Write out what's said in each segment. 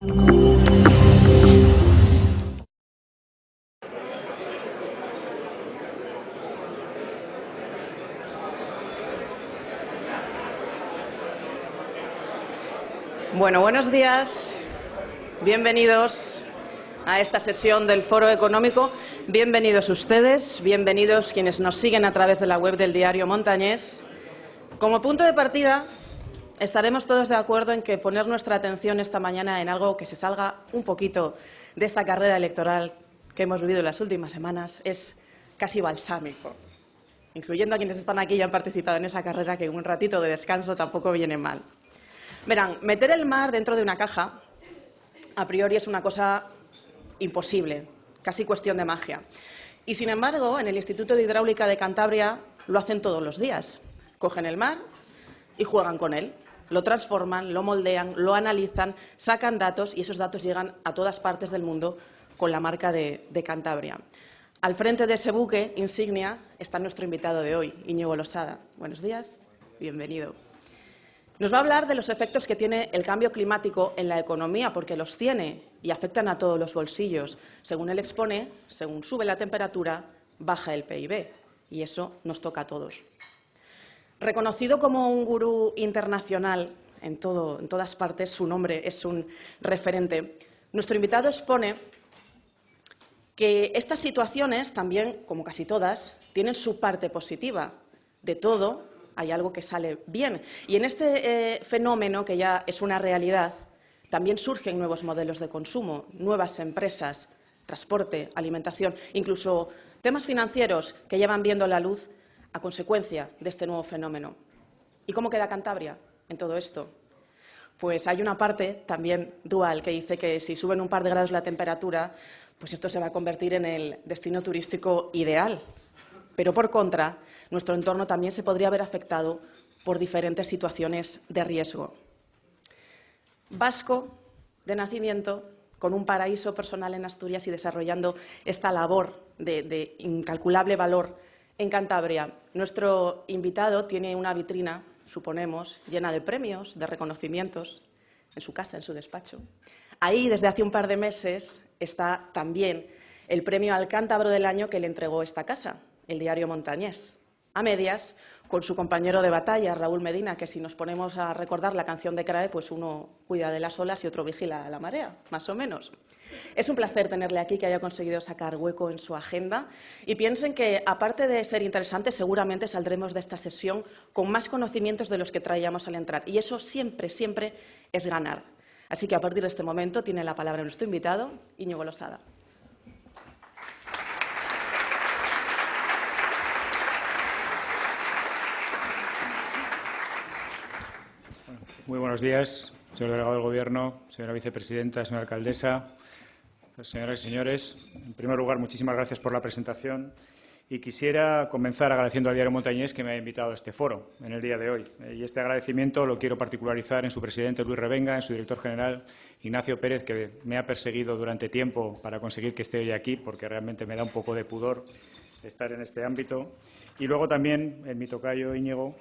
Bueno, buenos días. Bienvenidos a esta sesión del Foro Económico. Bienvenidos ustedes, bienvenidos quienes nos siguen a través de la web del diario Montañés. Como punto de partida, estaremos todos de acuerdo en que poner nuestra atención esta mañana en algo que se salga un poquito de esta carrera electoral que hemos vivido en las últimas semanas es casi balsámico, incluyendo a quienes están aquí y han participado en esa carrera, que un ratito de descanso tampoco viene mal. Verán, meter el mar dentro de una caja, a priori, es una cosa imposible, casi cuestión de magia. Y, sin embargo, en el Instituto de Hidráulica de Cantabria lo hacen todos los días. Cogen el mar y juegan con él. Lo transforman, lo moldean, lo analizan, sacan datos y esos datos llegan a todas partes del mundo con la marca de Cantabria. Al frente de ese buque insignia está nuestro invitado de hoy, Íñigo Losada. Buenos días, bienvenido. Nos va a hablar de los efectos que tiene el cambio climático en la economía, porque los tiene y afectan a todos los bolsillos. Según él expone, según sube la temperatura, baja el PIB, y eso nos toca a todos. Reconocido como un gurú internacional en todas partes, su nombre es un referente. Nuestro invitado expone que estas situaciones, también, como casi todas, tienen su parte positiva. De todo hay algo que sale bien. Y en este fenómeno, que ya es una realidad, también surgen nuevos modelos de consumo, nuevas empresas, transporte, alimentación, incluso temas financieros que llevan viendo la luz a consecuencia de este nuevo fenómeno. ¿Y cómo queda Cantabria en todo esto? Pues hay una parte también dual que dice que si suben un par de grados la temperatura, pues esto se va a convertir en el destino turístico ideal. Pero, por contra, nuestro entorno también se podría ver afectado por diferentes situaciones de riesgo. Vasco de nacimiento, con un paraíso personal en Asturias y desarrollando esta labor de incalculable valor en Cantabria. Nuestro invitado tiene una vitrina, suponemos, llena de premios, de reconocimientos, en su casa, en su despacho. Ahí, desde hace un par de meses, está también el premio al Cántabro del Año que le entregó esta casa, el diario Montañés, a medias con su compañero de batalla, Raúl Medina, que si nos ponemos a recordar la canción de CRAE, pues uno cuida de las olas y otro vigila la marea, más o menos. Es un placer tenerle aquí, que haya conseguido sacar hueco en su agenda. Y piensen que, aparte de ser interesante, seguramente saldremos de esta sesión con más conocimientos de los que traíamos al entrar. Y eso siempre, siempre es ganar. Así que, a partir de este momento, tiene la palabra nuestro invitado, Íñigo Losada. Muy buenos días, señor delegado del Gobierno, señora vicepresidenta, señora alcaldesa, señoras y señores. En primer lugar, muchísimas gracias por la presentación y quisiera comenzar agradeciendo al diario Montañés que me haya invitado a este foro en el día de hoy. Y este agradecimiento lo quiero particularizar en su presidente, Luis Revenga, en su director general, Ignacio Pérez, que me ha perseguido durante tiempo para conseguir que esté hoy aquí, porque realmente me da un poco de pudor estar en este ámbito. Y luego también en mi tocayo Íñigo,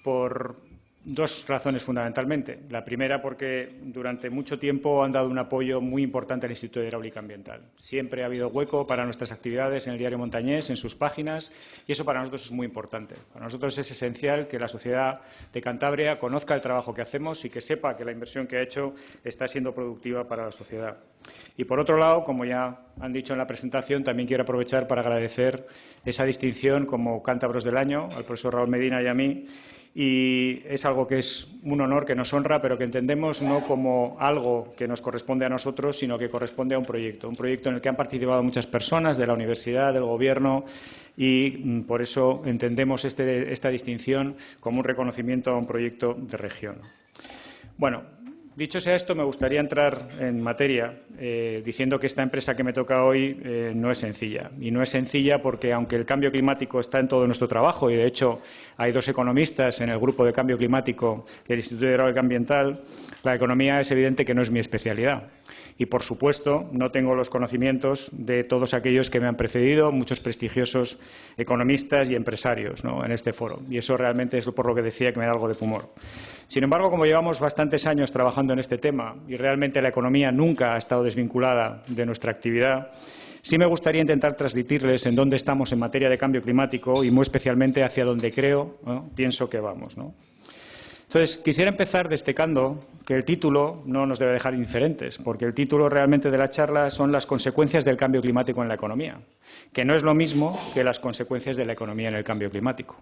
por dos razones fundamentalmente. La primera, porque durante mucho tiempo han dado un apoyo muy importante al Instituto de Hidráulica Ambiental. Siempre ha habido hueco para nuestras actividades en el diario Montañés, en sus páginas, y eso para nosotros es muy importante. Para nosotros es esencial que la sociedad de Cantabria conozca el trabajo que hacemos y que sepa que la inversión que ha hecho está siendo productiva para la sociedad. Y, por otro lado, como ya han dicho en la presentación, también quiero aprovechar para agradecer esa distinción como Cántabros del Año al profesor Raúl Medina y a mí. Y es algo que es un honor, que nos honra, pero que entendemos no como algo que nos corresponde a nosotros, sino que corresponde a un proyecto en el que han participado muchas personas de la universidad, del Gobierno, y por eso entendemos esta distinción como un reconocimiento a un proyecto de región. Bueno, dicho sea esto, me gustaría entrar en materia diciendo que esta empresa que me toca hoy no es sencilla. Y no es sencilla porque, aunque el cambio climático está en todo nuestro trabajo, y de hecho hay dos economistas en el grupo de cambio climático del Instituto de Hidráulica Ambiental, la economía es evidente que no es mi especialidad. Y, por supuesto, no tengo los conocimientos de todos aquellos que me han precedido, muchos prestigiosos economistas y empresarios, ¿no?, en este foro. Y eso realmente es por lo que decía que me da algo de pudor. Sin embargo, como llevamos bastantes años trabajando trabajando en este tema y realmente la economía nunca ha estado desvinculada de nuestra actividad, sí me gustaría intentar transmitirles en dónde estamos en materia de cambio climático y muy especialmente hacia dónde pienso que vamos, ¿no? Entonces, quisiera empezar destacando que el título no nos debe dejar indiferentes, porque el título realmente de la charla son las consecuencias del cambio climático en la economía, que no es lo mismo que las consecuencias de la economía en el cambio climático.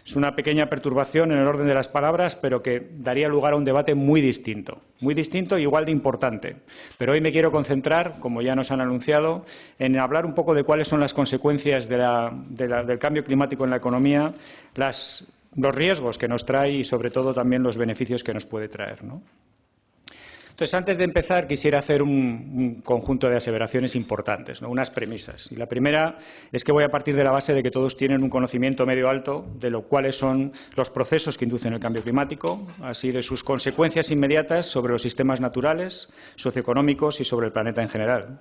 Es una pequeña perturbación en el orden de las palabras, pero que daría lugar a un debate muy distinto e igual de importante. Pero hoy me quiero concentrar, como ya nos han anunciado, en hablar un poco de cuáles son las consecuencias del cambio climático en la economía, los riesgos que nos trae y, sobre todo, también los beneficios que nos puede traer, ¿no? Entonces, antes de empezar, quisiera hacer un conjunto de aseveraciones importantes, ¿no? Unas premisas. Y la primera es que voy a partir de la base de que todos tienen un conocimiento medio alto de cuáles son los procesos que inducen el cambio climático, así de sus consecuencias inmediatas sobre los sistemas naturales, socioeconómicos y sobre el planeta en general.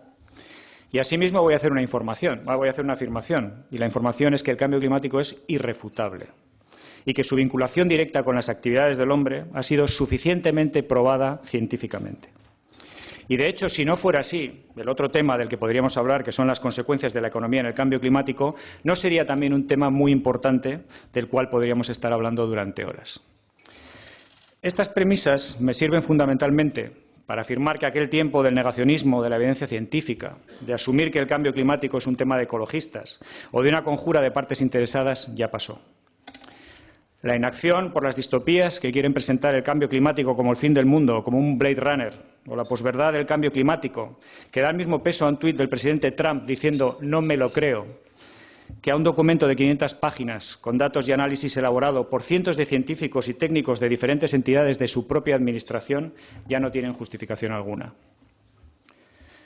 Y asimismo voy a hacer una afirmación, y la información es que el cambio climático es irrefutable y que su vinculación directa con las actividades del hombre ha sido suficientemente probada científicamente. Y, de hecho, si no fuera así, el otro tema del que podríamos hablar, que son las consecuencias de la economía en el cambio climático, no sería también un tema muy importante del cual podríamos estar hablando durante horas. Estas premisas me sirven fundamentalmente para afirmar que aquel tiempo del negacionismo de la evidencia científica, de asumir que el cambio climático es un tema de ecologistas o de una conjura de partes interesadas, ya pasó. La inacción por las distopías que quieren presentar el cambio climático como el fin del mundo, como un Blade Runner, o la posverdad del cambio climático, que da el mismo peso a un tuit del presidente Trump diciendo «no me lo creo», que a un documento de 500 páginas con datos y análisis elaborado por cientos de científicos y técnicos de diferentes entidades de su propia administración, ya no tienen justificación alguna.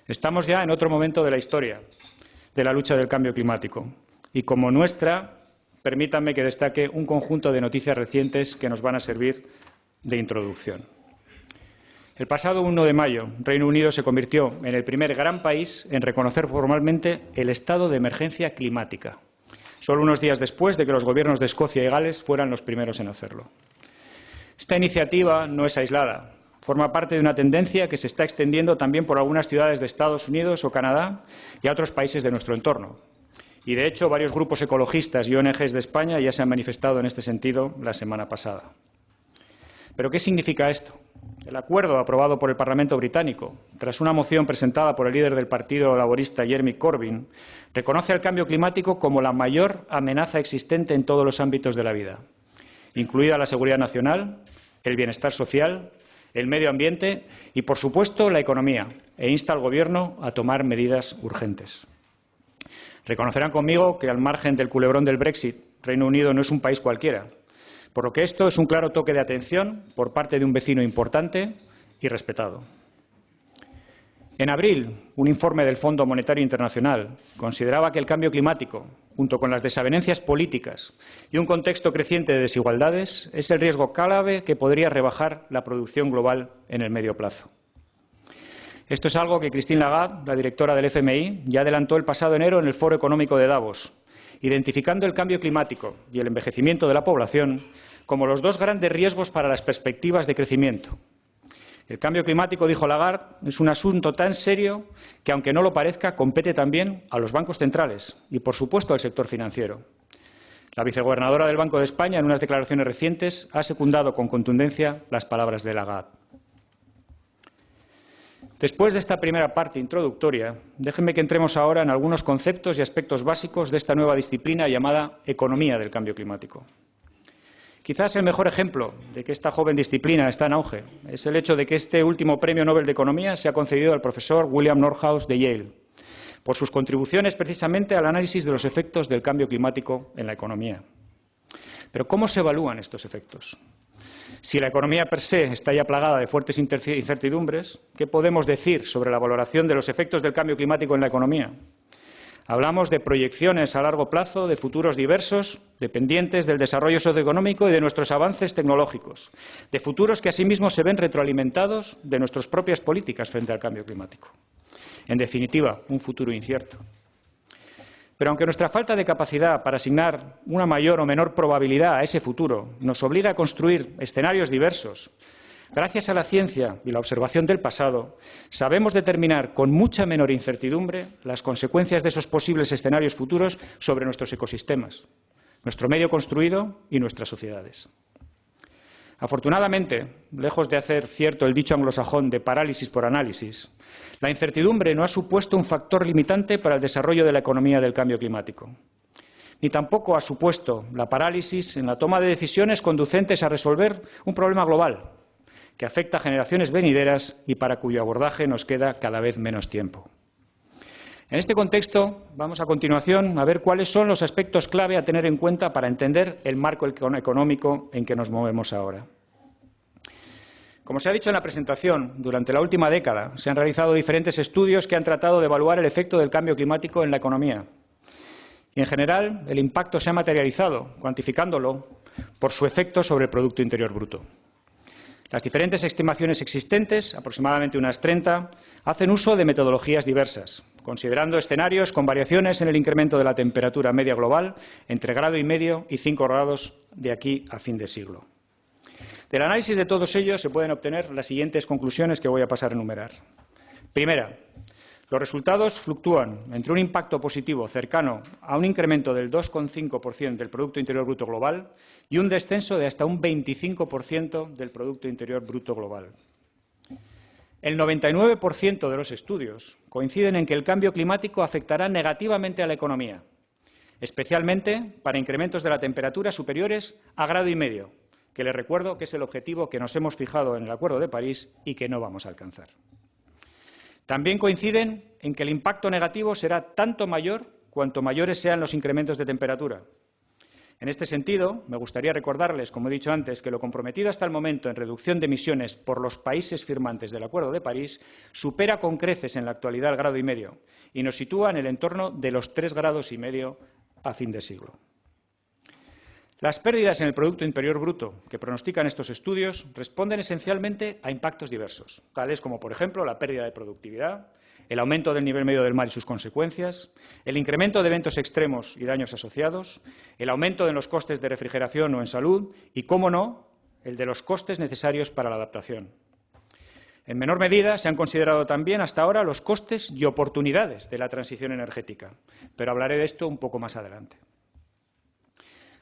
Estamos ya en otro momento de la historia de la lucha del cambio climático y, como nuestra, permítanme que destaque un conjunto de noticias recientes que nos van a servir de introducción. El pasado 1 de mayo, Reino Unido se convirtió en el primer gran país en reconocer formalmente el estado de emergencia climática, solo unos días después de que los gobiernos de Escocia y Gales fueran los primeros en hacerlo. Esta iniciativa no es aislada. Forma parte de una tendencia que se está extendiendo también por algunas ciudades de Estados Unidos o Canadá y a otros países de nuestro entorno. Y, de hecho, varios grupos ecologistas y ONGs de España ya se han manifestado en este sentido la semana pasada. ¿Pero qué significa esto? El acuerdo aprobado por el Parlamento británico, tras una moción presentada por el líder del Partido Laborista, Jeremy Corbyn, reconoce al cambio climático como la mayor amenaza existente en todos los ámbitos de la vida, incluida la seguridad nacional, el bienestar social, el medio ambiente y, por supuesto, la economía, e insta al Gobierno a tomar medidas urgentes. Reconocerán conmigo que, al margen del culebrón del Brexit, Reino Unido no es un país cualquiera, por lo que esto es un claro toque de atención por parte de un vecino importante y respetado. En abril, un informe del Fondo Monetario Internacional consideraba que el cambio climático, junto con las desavenencias políticas y un contexto creciente de desigualdades, es el riesgo clave que podría rebajar la producción global en el medio plazo. Esto es algo que Christine Lagarde, la directora del FMI, ya adelantó el pasado enero en el Foro Económico de Davos, identificando el cambio climático y el envejecimiento de la población como los dos grandes riesgos para las perspectivas de crecimiento. El cambio climático, dijo Lagarde, es un asunto tan serio que, aunque no lo parezca, compete también a los bancos centrales y, por supuesto, al sector financiero. La vicegobernadora del Banco de España, en unas declaraciones recientes, ha secundado con contundencia las palabras de Lagarde. Después de esta primera parte introductoria, déjenme que entremos ahora en algunos conceptos y aspectos básicos de esta nueva disciplina llamada economía del cambio climático. Quizás el mejor ejemplo de que esta joven disciplina está en auge es el hecho de que este último Premio Nobel de Economía se ha concedido al profesor William Nordhaus de Yale, por sus contribuciones precisamente al análisis de los efectos del cambio climático en la economía. Pero ¿cómo se evalúan estos efectos? Si la economía per se está ya plagada de fuertes incertidumbres, ¿qué podemos decir sobre la valoración de los efectos del cambio climático en la economía? Hablamos de proyecciones a largo plazo, de futuros diversos, dependientes del desarrollo socioeconómico y de nuestros avances tecnológicos, de futuros que asimismo se ven retroalimentados de nuestras propias políticas frente al cambio climático. En definitiva, un futuro incierto. Pero aunque nuestra falta de capacidad para asignar una mayor o menor probabilidad a ese futuro nos obliga a construir escenarios diversos, Gracias a la ciencia y la observación del pasado, sabemos determinar con mucha menor incertidumbre las consecuencias de esos posibles escenarios futuros sobre nuestros ecosistemas, nuestro medio construido y nuestras sociedades. Afortunadamente, lejos de hacer cierto el dicho anglosajón de parálisis por análisis, la incertidumbre no ha supuesto un factor limitante para el desarrollo de la economía del cambio climático, ni tampoco ha supuesto la parálisis en la toma de decisiones conducentes a resolver un problema global que afecta a generaciones venideras y para cuyo abordaje nos queda cada vez menos tiempo. En este contexto, vamos a continuación a ver cuáles son los aspectos clave a tener en cuenta para entender el marco económico en que nos movemos ahora. Como se ha dicho en la presentación, durante la última década se han realizado diferentes estudios que han tratado de evaluar el efecto del cambio climático en la economía. Y, en general, el impacto se ha materializado, cuantificándolo, por su efecto sobre el Producto Interior Bruto. Las diferentes estimaciones existentes, aproximadamente unas 30, hacen uso de metodologías diversas, considerando escenarios con variaciones en el incremento de la temperatura media global entre 1,5 grados y 5 grados de aquí a fin de siglo. Del análisis de todos ellos se pueden obtener las siguientes conclusiones que voy a pasar a enumerar. Primera, los resultados fluctúan entre un impacto positivo cercano a un incremento del 2,5% del Producto Interior Bruto global y un descenso de hasta un 25% del Producto Interior Bruto global. El 99% de los estudios coinciden en que el cambio climático afectará negativamente a la economía, especialmente para incrementos de la temperatura superiores a 1,5 grados, que les recuerdo que es el objetivo que nos hemos fijado en el Acuerdo de París y que no vamos a alcanzar. También coinciden en que el impacto negativo será tanto mayor cuanto mayores sean los incrementos de temperatura. En este sentido, me gustaría recordarles, como he dicho antes, que lo comprometido hasta el momento en reducción de emisiones por los países firmantes del Acuerdo de París supera con creces en la actualidad el 1,5 grados y nos sitúa en el entorno de los 3,5 grados a fin de siglo. Las pérdidas en el Producto Interior Bruto que pronostican estos estudios responden esencialmente a impactos diversos, tales como, por ejemplo, la pérdida de productividad, el aumento del nivel medio del mar y sus consecuencias, el incremento de eventos extremos y daños asociados, el aumento de los costes de refrigeración o en salud y, cómo no, el de los costes necesarios para la adaptación. En menor medida se han considerado también hasta ahora los costes y oportunidades de la transición energética, pero hablaré de esto un poco más adelante.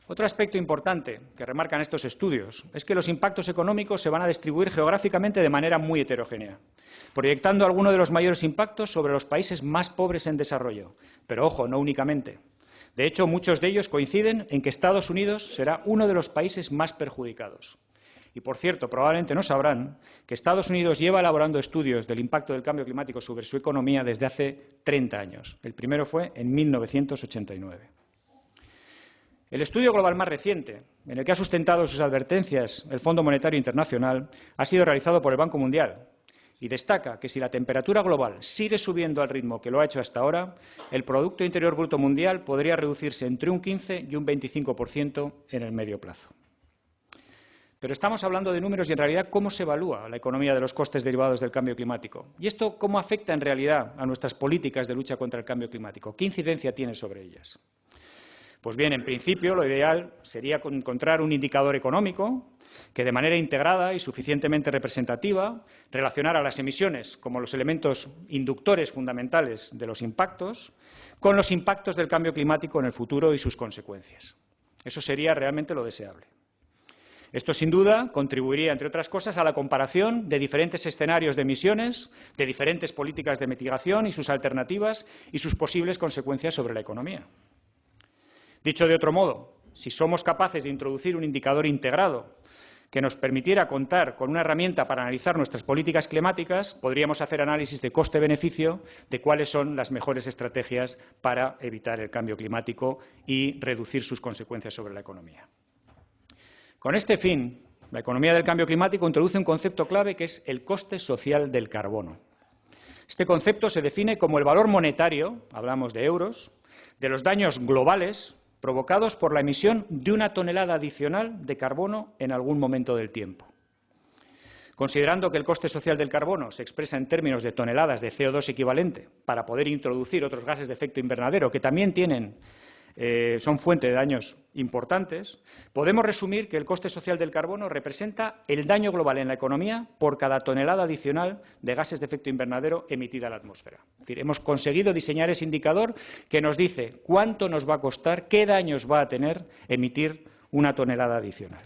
Otro aspecto importante que remarcan estos estudios es que los impactos económicos se van a distribuir geográficamente de manera muy heterogénea, proyectando algunos de los mayores impactos sobre los países más pobres en desarrollo. Pero, ojo, no únicamente. De hecho, muchos de ellos coinciden en que Estados Unidos será uno de los países más perjudicados. Y, por cierto, probablemente no sabrán que Estados Unidos lleva elaborando estudios del impacto del cambio climático sobre su economía desde hace 30 años. El primero fue en 1989. El estudio global más reciente, en el que ha sustentado sus advertencias el Fondo Monetario Internacional, ha sido realizado por el Banco Mundial y destaca que si la temperatura global sigue subiendo al ritmo que lo ha hecho hasta ahora, el Producto Interior Bruto mundial podría reducirse entre un 15 y un 25% en el medio plazo. Pero estamos hablando de números y, en realidad, cómo se evalúa la economía de los costes derivados del cambio climático. Y esto, ¿cómo afecta en realidad a nuestras políticas de lucha contra el cambio climático? ¿Qué incidencia tiene sobre ellas? Pues bien, en principio, lo ideal sería encontrar un indicador económico que, de manera integrada y suficientemente representativa, relacionara las emisiones como los elementos inductores fundamentales de los impactos con los impactos del cambio climático en el futuro y sus consecuencias. Eso sería realmente lo deseable. Esto, sin duda, contribuiría, entre otras cosas, a la comparación de diferentes escenarios de emisiones, de diferentes políticas de mitigación y sus alternativas y sus posibles consecuencias sobre la economía. Dicho de otro modo, si somos capaces de introducir un indicador integrado que nos permitiera contar con una herramienta para analizar nuestras políticas climáticas, podríamos hacer análisis de coste-beneficio de cuáles son las mejores estrategias para evitar el cambio climático y reducir sus consecuencias sobre la economía. Con este fin, la economía del cambio climático introduce un concepto clave que es el coste social del carbono. Este concepto se define como el valor monetario, hablamos de euros, de los daños globales provocados por la emisión de una tonelada adicional de carbono en algún momento del tiempo. Considerando que el coste social del carbono se expresa en términos de toneladas de CO2 equivalente para poder introducir otros gases de efecto invernadero que también tienen son fuente de daños importantes, podemos resumir que el coste social del carbono representa el daño global en la economía por cada tonelada adicional de gases de efecto invernadero emitida a la atmósfera. Es decir, hemos conseguido diseñar ese indicador que nos dice cuánto nos va a costar, qué daños va a tener emitir una tonelada adicional.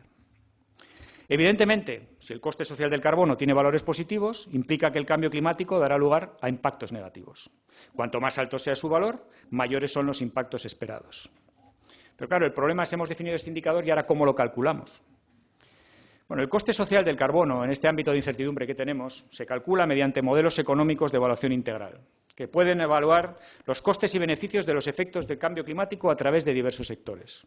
Evidentemente, si el coste social del carbono tiene valores positivos, implica que el cambio climático dará lugar a impactos negativos. Cuanto más alto sea su valor, mayores son los impactos esperados. Pero claro, el problema es que hemos definido este indicador y ahora ¿cómo lo calculamos? Bueno, el coste social del carbono, en este ámbito de incertidumbre que tenemos, se calcula mediante modelos económicos de evaluación integral, que pueden evaluar los costes y beneficios de los efectos del cambio climático a través de diversos sectores.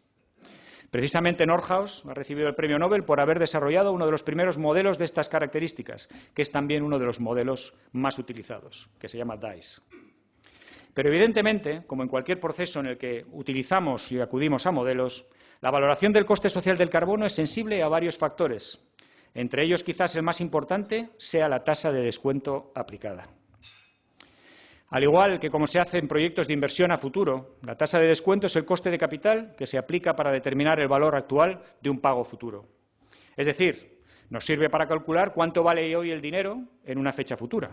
Precisamente Nordhaus ha recibido el Premio Nobel por haber desarrollado uno de los primeros modelos de estas características, que es también uno de los modelos más utilizados, que se llama DICE. Pero evidentemente, como en cualquier proceso en el que utilizamos y acudimos a modelos, la valoración del coste social del carbono es sensible a varios factores. Entre ellos, quizás el más importante sea la tasa de descuento aplicada. Al igual que como se hace en proyectos de inversión a futuro, la tasa de descuento es el coste de capital que se aplica para determinar el valor actual de un pago futuro. Es decir, nos sirve para calcular cuánto vale hoy el dinero en una fecha futura.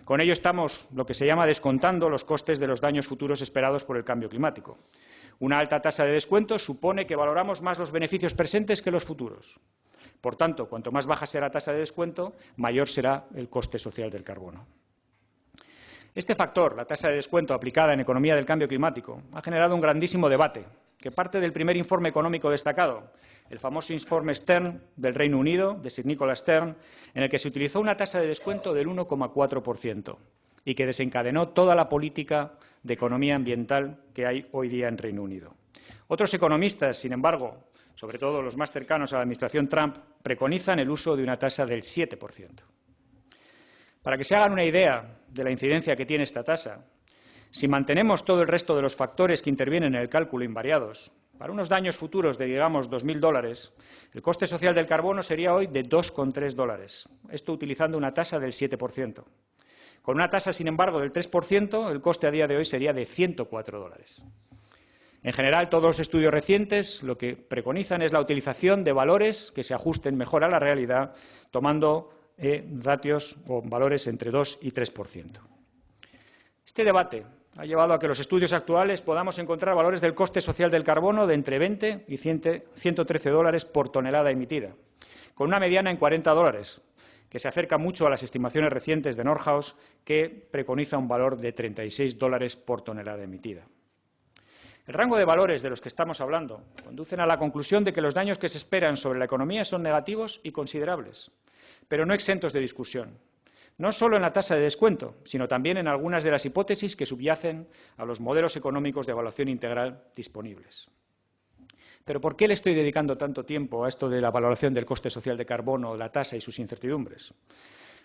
Con ello estamos lo que se llama descontando los costes de los daños futuros esperados por el cambio climático. Una alta tasa de descuento supone que valoramos más los beneficios presentes que los futuros. Por tanto, cuanto más baja sea la tasa de descuento, mayor será el coste social del carbono. Este factor, la tasa de descuento aplicada en economía del cambio climático, ha generado un grandísimo debate que parte del primer informe económico destacado, el famoso informe Stern del Reino Unido, de Sir Nicholas Stern, en el que se utilizó una tasa de descuento del 1,4% y que desencadenó toda la política de economía ambiental que hay hoy día en Reino Unido. Otros economistas, sin embargo, sobre todo los más cercanos a la administración Trump, preconizan el uso de una tasa del 7%. Para que se hagan una idea de la incidencia que tiene esta tasa, si mantenemos todo el resto de los factores que intervienen en el cálculo invariados, para unos daños futuros de, digamos, $2.000, el coste social del carbono sería hoy de $2,3. Esto utilizando una tasa del 7%. Con una tasa, sin embargo, del 3%, el coste a día de hoy sería de $104. En general, todos los estudios recientes lo que preconizan es la utilización de valores que se ajusten mejor a la realidad, tomando ratios o valores entre 2 y 3%. Este debate ha llevado a que los estudios actuales podamos encontrar valores del coste social del carbono de entre 20 y $113 por tonelada emitida, con una mediana en $40, que se acerca mucho a las estimaciones recientes de Nordhaus, que preconiza un valor de $36 por tonelada emitida. El rango de valores de los que estamos hablando conducen a la conclusión de que los daños que se esperan sobre la economía son negativos y considerables, pero no exentos de discusión, no solo en la tasa de descuento, sino también en algunas de las hipótesis que subyacen a los modelos económicos de evaluación integral disponibles. Pero ¿por qué le estoy dedicando tanto tiempo a esto de la valoración del coste social de carbono, la tasa y sus incertidumbres?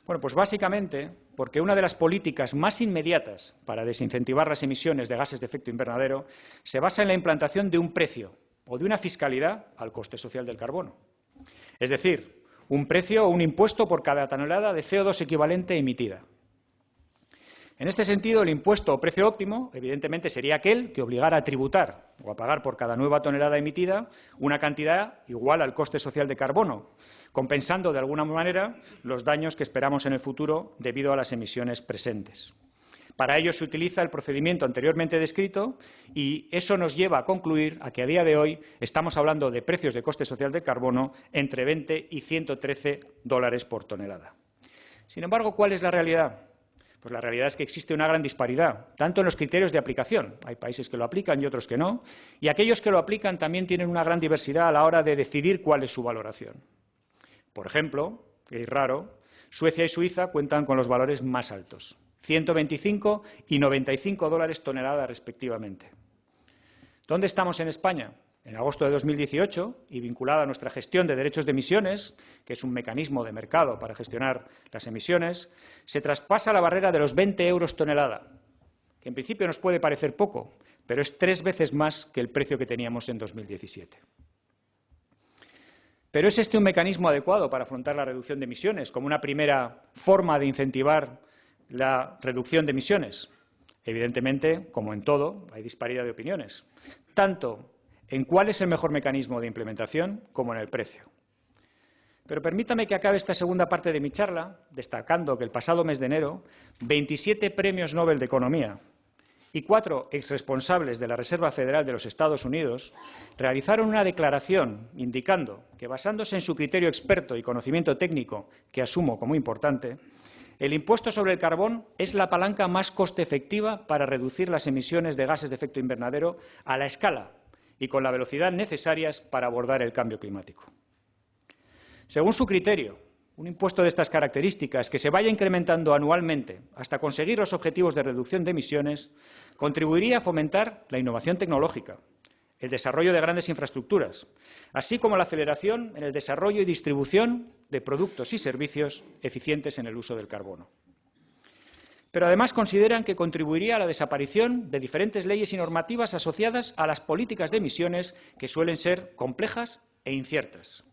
Bueno, pues básicamente porque una de las políticas más inmediatas para desincentivar las emisiones de gases de efecto invernadero se basa en la implantación de un precio o de una fiscalidad al coste social del carbono. Es decir, un precio o un impuesto por cada tonelada de CO2 equivalente emitida. En este sentido, el impuesto o precio óptimo, evidentemente, sería aquel que obligara a tributar o a pagar por cada nueva tonelada emitida una cantidad igual al coste social de carbono, compensando de alguna manera los daños que esperamos en el futuro debido a las emisiones presentes. Para ello se utiliza el procedimiento anteriormente descrito y eso nos lleva a concluir a que a día de hoy estamos hablando de precios de coste social del carbono entre 20 y $113 por tonelada. Sin embargo, ¿cuál es la realidad? Pues la realidad es que existe una gran disparidad, tanto en los criterios de aplicación, hay países que lo aplican y otros que no, y aquellos que lo aplican también tienen una gran diversidad a la hora de decidir cuál es su valoración. Por ejemplo, que es raro, Suecia y Suiza cuentan con los valores más altos, 125 y $95 tonelada respectivamente. ¿Dónde estamos en España? En agosto de 2018, y vinculada a nuestra gestión de derechos de emisiones, que es un mecanismo de mercado para gestionar las emisiones, se traspasa la barrera de los 20 € tonelada, que en principio nos puede parecer poco, pero es 3 veces más que el precio que teníamos en 2017. ¿Pero es este un mecanismo adecuado para afrontar la reducción de emisiones como una primera forma de incentivar la reducción de emisiones? Evidentemente, como en todo, hay disparidad de opiniones, tanto en cuál es el mejor mecanismo de implementación como en el precio. Pero permítame que acabe esta segunda parte de mi charla destacando que el pasado mes de enero 27 premios Nobel de Economía y 4 exresponsables de la Reserva Federal de los Estados Unidos realizaron una declaración indicando que, basándose en su criterio experto y conocimiento técnico, que asumo como importante, el impuesto sobre el carbón es la palanca más coste efectiva para reducir las emisiones de gases de efecto invernadero a la escala y con la velocidad necesarias para abordar el cambio climático. Según su criterio, un impuesto de estas características que se vaya incrementando anualmente hasta conseguir los objetivos de reducción de emisiones contribuiría a fomentar la innovación tecnológica, el desarrollo de grandes infraestructuras, así como la aceleración en el desarrollo y distribución de productos y servicios eficientes en el uso del carbono. Pero además consideran que contribuiría a la desaparición de diferentes leyes y normativas asociadas a las políticas de emisiones que suelen ser complejas e inciertas.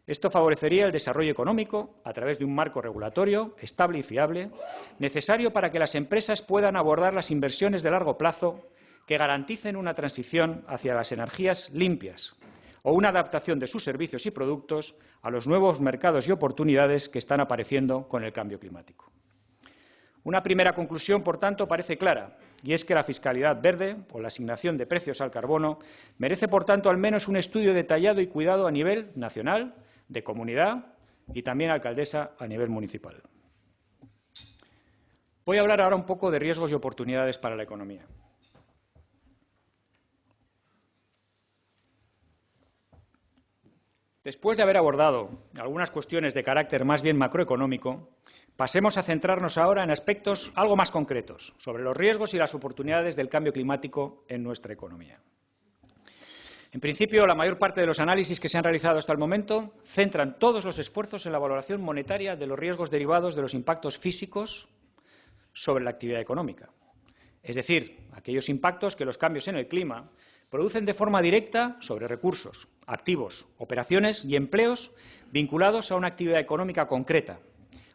Esto favorecería el desarrollo económico a través de un marco regulatorio estable y fiable, necesario para que las empresas puedan abordar las inversiones de largo plazo que garanticen una transición hacia las energías limpias o una adaptación de sus servicios y productos a los nuevos mercados y oportunidades que están apareciendo con el cambio climático. Una primera conclusión, por tanto, parece clara, y es que la fiscalidad verde o la asignación de precios al carbono merece, por tanto, al menos un estudio detallado y cuidado a nivel nacional, de comunidad y también, alcaldesa, a nivel municipal. Voy a hablar ahora un poco de riesgos y oportunidades para la economía. Después de haber abordado algunas cuestiones de carácter más bien macroeconómico, pasemos a centrarnos ahora en aspectos algo más concretos sobre los riesgos y las oportunidades del cambio climático en nuestra economía. En principio, la mayor parte de los análisis que se han realizado hasta el momento centran todos los esfuerzos en la valoración monetaria de los riesgos derivados de los impactos físicos sobre la actividad económica. Es decir, aquellos impactos que los cambios en el clima producen de forma directa sobre recursos, activos, operaciones y empleos vinculados a una actividad económica concreta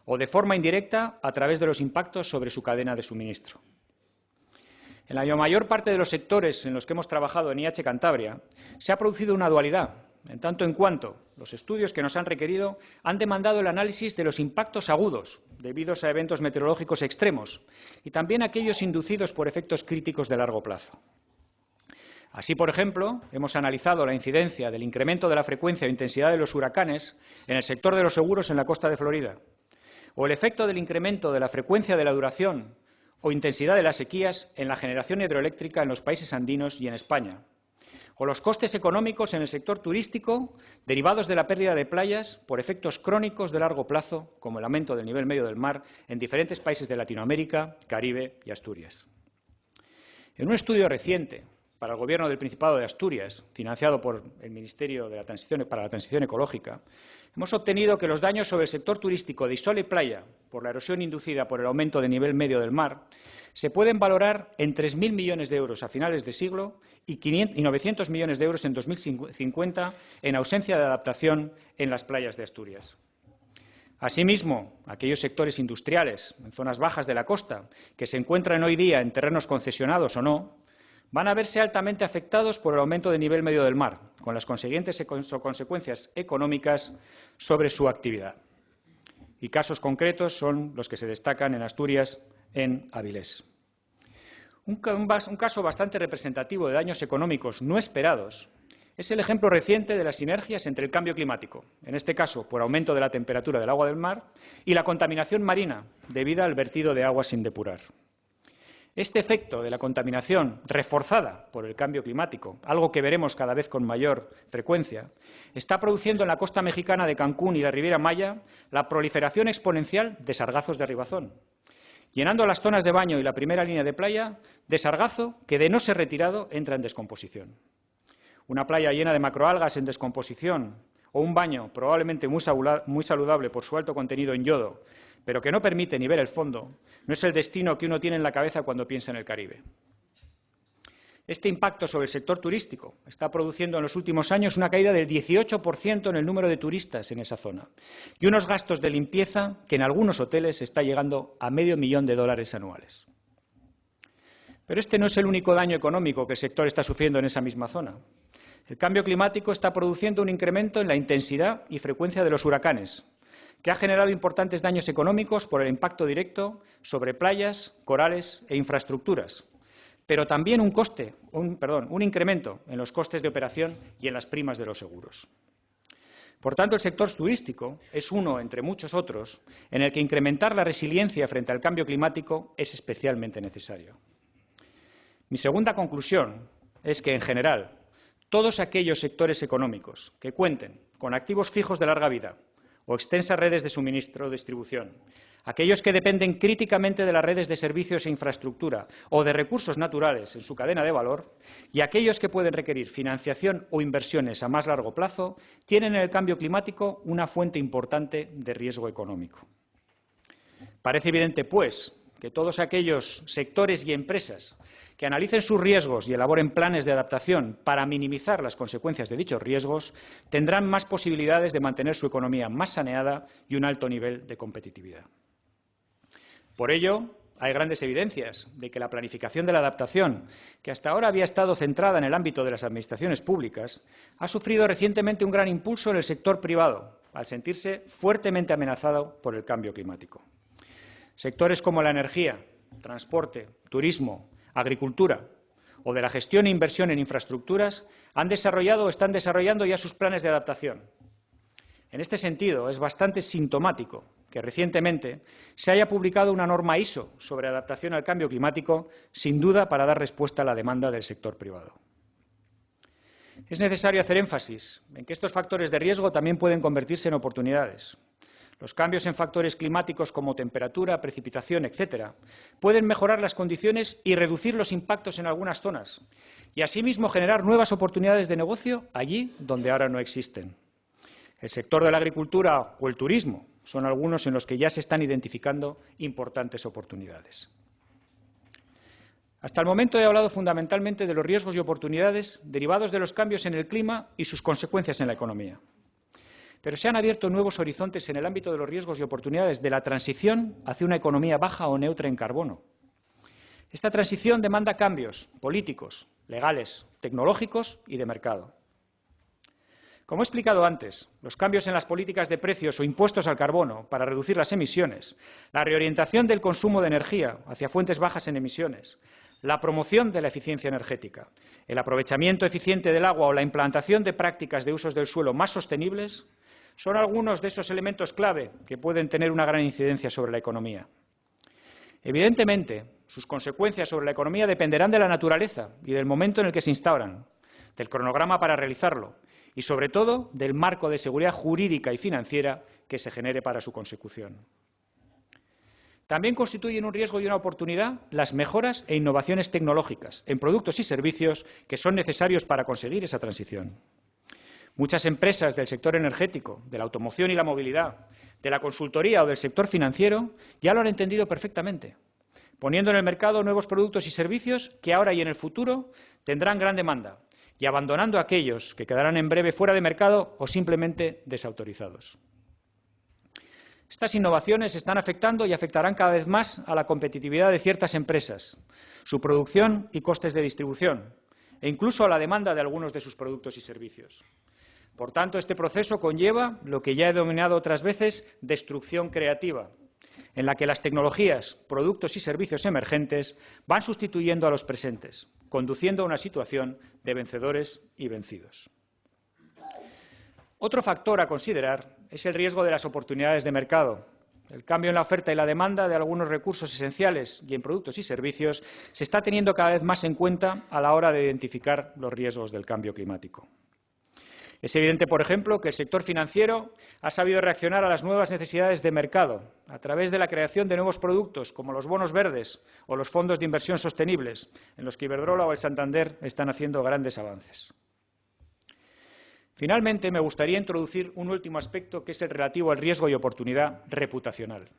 o de forma indirecta a través de los impactos sobre su cadena de suministro. En la mayor parte de los sectores en los que hemos trabajado en IH Cantabria se ha producido una dualidad, en tanto en cuanto los estudios que nos han requerido han demandado el análisis de los impactos agudos debidos a eventos meteorológicos extremos y también aquellos inducidos por efectos críticos de largo plazo. Así, por ejemplo, hemos analizado la incidencia del incremento de la frecuencia o intensidad de los huracanes en el sector de los seguros en la costa de Florida, o el efecto del incremento de la frecuencia, de la duración o intensidad de las sequías en la generación hidroeléctrica en los países andinos y en España, o los costes económicos en el sector turístico derivados de la pérdida de playas por efectos crónicos de largo plazo, como el aumento del nivel medio del mar en diferentes países de Latinoamérica, Caribe y Asturias. En un estudio reciente para el Gobierno del Principado de Asturias, financiado por el Ministerio para la Transición Ecológica, hemos obtenido que los daños sobre el sector turístico de sol y playa por la erosión inducida por el aumento del nivel medio del mar se pueden valorar en 3.000 millones de euros a finales de siglo y 900 millones de euros en 2050 en ausencia de adaptación en las playas de Asturias. Asimismo, aquellos sectores industriales en zonas bajas de la costa que se encuentran hoy día en terrenos concesionados o no, van a verse altamente afectados por el aumento del nivel medio del mar, con las consiguientes consecuencias económicas sobre su actividad. Y casos concretos son los que se destacan en Asturias, en Avilés. Un caso bastante representativo de daños económicos no esperados es el ejemplo reciente de las sinergias entre el cambio climático, en este caso por aumento de la temperatura del agua del mar, y la contaminación marina debida al vertido de aguas sin depurar. Este efecto de la contaminación reforzada por el cambio climático, algo que veremos cada vez con mayor frecuencia, está produciendo en la costa mexicana de Cancún y la Riviera Maya la proliferación exponencial de sargazos de arribazón, llenando las zonas de baño y la primera línea de playa de sargazo que, de no ser retirado, entra en descomposición. Una playa llena de macroalgas en descomposición o un baño probablemente muy saludable por su alto contenido en yodo, pero que no permite ni ver el fondo, no es el destino que uno tiene en la cabeza cuando piensa en el Caribe. Este impacto sobre el sector turístico está produciendo en los últimos años una caída del 18% en el número de turistas en esa zona y unos gastos de limpieza que en algunos hoteles está llegando a $500.000 anuales. Pero este no es el único daño económico que el sector está sufriendo en esa misma zona. El cambio climático está produciendo un incremento en la intensidad y frecuencia de los huracanes, que ha generado importantes daños económicos por el impacto directo sobre playas, corales e infraestructuras, pero también un incremento en los costes de operación y en las primas de los seguros. Por tanto, el sector turístico es uno, entre muchos otros, en el que incrementar la resiliencia frente al cambio climático es especialmente necesario. Mi segunda conclusión es que, en general, todos aquellos sectores económicos que cuenten con activos fijos de larga vida o extensas redes de suministro o distribución, aquellos que dependen críticamente de las redes de servicios e infraestructura o de recursos naturales en su cadena de valor, y aquellos que pueden requerir financiación o inversiones a más largo plazo, tienen en el cambio climático una fuente importante de riesgo económico. Parece evidente, pues, que todos aquellos sectores y empresas que analicen sus riesgos y elaboren planes de adaptación para minimizar las consecuencias de dichos riesgos tendrán más posibilidades de mantener su economía más saneada y un alto nivel de competitividad. Por ello, hay grandes evidencias de que la planificación de la adaptación, que hasta ahora había estado centrada en el ámbito de las administraciones públicas, ha sufrido recientemente un gran impulso en el sector privado, al sentirse fuertemente amenazado por el cambio climático. Sectores como la energía, transporte, turismo, agricultura o de la gestión e inversión en infraestructuras han desarrollado o están desarrollando ya sus planes de adaptación. En este sentido, es bastante sintomático que recientemente se haya publicado una norma ISO sobre adaptación al cambio climático, sin duda para dar respuesta a la demanda del sector privado. Es necesario hacer énfasis en que estos factores de riesgo también pueden convertirse en oportunidades. Los cambios en factores climáticos como temperatura, precipitación, etcétera, pueden mejorar las condiciones y reducir los impactos en algunas zonas y, asimismo, generar nuevas oportunidades de negocio allí donde ahora no existen. El sector de la agricultura o el turismo son algunos en los que ya se están identificando importantes oportunidades. Hasta el momento he hablado fundamentalmente de los riesgos y oportunidades derivados de los cambios en el clima y sus consecuencias en la economía. Pero se han abierto nuevos horizontes en el ámbito de los riesgos y oportunidades de la transición hacia una economía baja o neutra en carbono. Esta transición demanda cambios políticos, legales, tecnológicos y de mercado. Como he explicado antes, los cambios en las políticas de precios o impuestos al carbono para reducir las emisiones, la reorientación del consumo de energía hacia fuentes bajas en emisiones, la promoción de la eficiencia energética, el aprovechamiento eficiente del agua o la implantación de prácticas de usos del suelo más sostenibles son algunos de esos elementos clave que pueden tener una gran incidencia sobre la economía. Evidentemente, sus consecuencias sobre la economía dependerán de la naturaleza y del momento en el que se instauran, del cronograma para realizarlo y, sobre todo, del marco de seguridad jurídica y financiera que se genere para su consecución. También constituyen un riesgo y una oportunidad las mejoras e innovaciones tecnológicas en productos y servicios que son necesarios para conseguir esa transición. Muchas empresas del sector energético, de la automoción y la movilidad, de la consultoría o del sector financiero ya lo han entendido perfectamente, poniendo en el mercado nuevos productos y servicios que ahora y en el futuro tendrán gran demanda y abandonando aquellos que quedarán en breve fuera de mercado o simplemente desautorizados. Estas innovaciones están afectando y afectarán cada vez más a la competitividad de ciertas empresas, su producción y costes de distribución, e incluso a la demanda de algunos de sus productos y servicios. Por tanto, este proceso conlleva lo que ya he denominado otras veces destrucción creativa, en la que las tecnologías, productos y servicios emergentes van sustituyendo a los presentes, conduciendo a una situación de vencedores y vencidos. Otro factor a considerar es el riesgo de las oportunidades de mercado. El cambio en la oferta y la demanda de algunos recursos esenciales y en productos y servicios se está teniendo cada vez más en cuenta a la hora de identificar los riesgos del cambio climático. Es evidente, por ejemplo, que el sector financiero ha sabido reaccionar a las nuevas necesidades de mercado a través de la creación de nuevos productos como los bonos verdes o los fondos de inversión sostenibles, en los que Iberdrola o el Santander están haciendo grandes avances. Finalmente, me gustaría introducir un último aspecto que es el relativo al riesgo y oportunidad reputacional.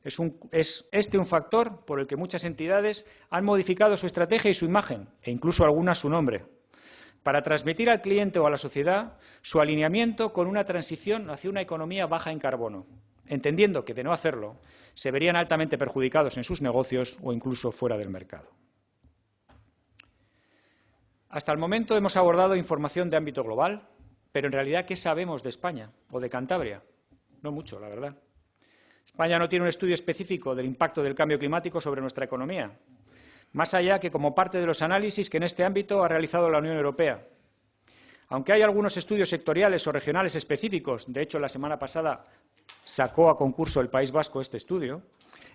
Es este un factor por el que muchas entidades han modificado su estrategia y su imagen, e incluso algunas su nombre, para transmitir al cliente o a la sociedad su alineamiento con una transición hacia una economía baja en carbono, entendiendo que, de no hacerlo, se verían altamente perjudicados en sus negocios o incluso fuera del mercado. Hasta el momento hemos abordado información de ámbito global, pero en realidad, ¿qué sabemos de España o de Cantabria? No mucho, la verdad. España no tiene un estudio específico del impacto del cambio climático sobre nuestra economía, más allá que como parte de los análisis que en este ámbito ha realizado la Unión Europea. Aunque hay algunos estudios sectoriales o regionales específicos, de hecho, la semana pasada sacó a concurso el País Vasco este estudio,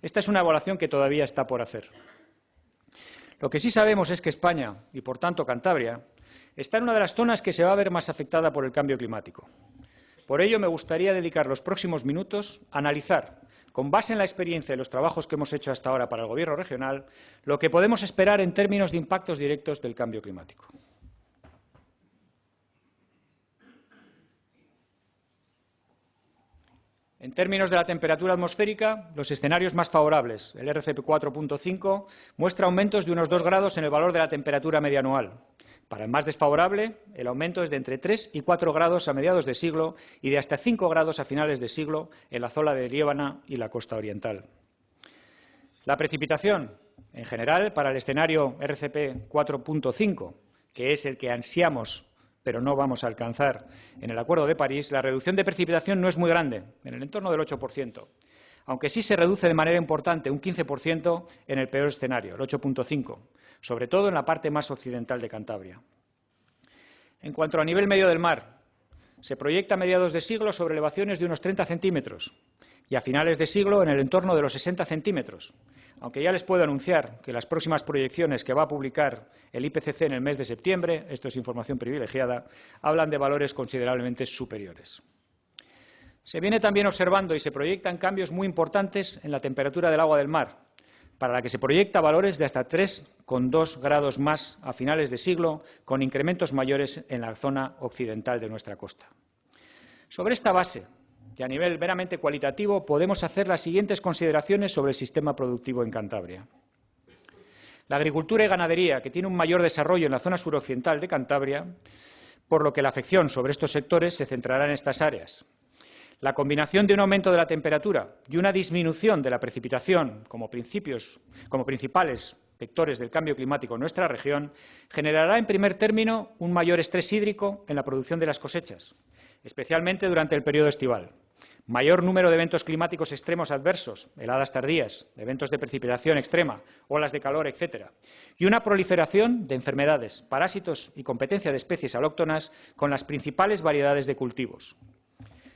esta es una evaluación que todavía está por hacer. Lo que sí sabemos es que España, y por tanto Cantabria, está en una de las zonas que se va a ver más afectada por el cambio climático. Por ello, me gustaría dedicar los próximos minutos a analizar, con base en la experiencia y los trabajos que hemos hecho hasta ahora para el Gobierno regional, lo que podemos esperar en términos de impactos directos del cambio climático. En términos de la temperatura atmosférica, los escenarios más favorables, el RCP 4.5, muestra aumentos de unos 2 grados en el valor de la temperatura media anual. Para el más desfavorable, el aumento es de entre 3 y 4 grados a mediados de siglo y de hasta 5 grados a finales de siglo en la zona de Líbana y la costa oriental. La precipitación, en general, para el escenario RCP 4.5, que es el que ansiamos pero no vamos a alcanzar en el Acuerdo de París, la reducción de precipitación no es muy grande, en el entorno del 8%, aunque sí se reduce de manera importante, un 15% en el peor escenario, el 8.5%, sobre todo en la parte más occidental de Cantabria. En cuanto a nivel medio del mar, se proyecta a mediados de siglo sobre elevaciones de unos 30 centímetros y a finales de siglo en el entorno de los 60 centímetros, aunque ya les puedo anunciar que las próximas proyecciones que va a publicar el IPCC en el mes de septiembre, esto es información privilegiada, hablan de valores considerablemente superiores. Se viene también observando y se proyectan cambios muy importantes en la temperatura del agua del mar, para la que se proyecta valores de hasta 3,2 grados más a finales de siglo, con incrementos mayores en la zona occidental de nuestra costa. Sobre esta base, y a nivel meramente cualitativo, podemos hacer las siguientes consideraciones sobre el sistema productivo en Cantabria. La agricultura y ganadería, que tiene un mayor desarrollo en la zona suroccidental de Cantabria, por lo que la afección sobre estos sectores se centrará en estas áreas. La combinación de un aumento de la temperatura y una disminución de la precipitación como principales vectores del cambio climático en nuestra región generará, en primer término, un mayor estrés hídrico en la producción de las cosechas, especialmente durante el periodo estival. Mayor número de eventos climáticos extremos adversos, heladas tardías, eventos de precipitación extrema, olas de calor, etc. Y una proliferación de enfermedades, parásitos y competencia de especies alóctonas con las principales variedades de cultivos.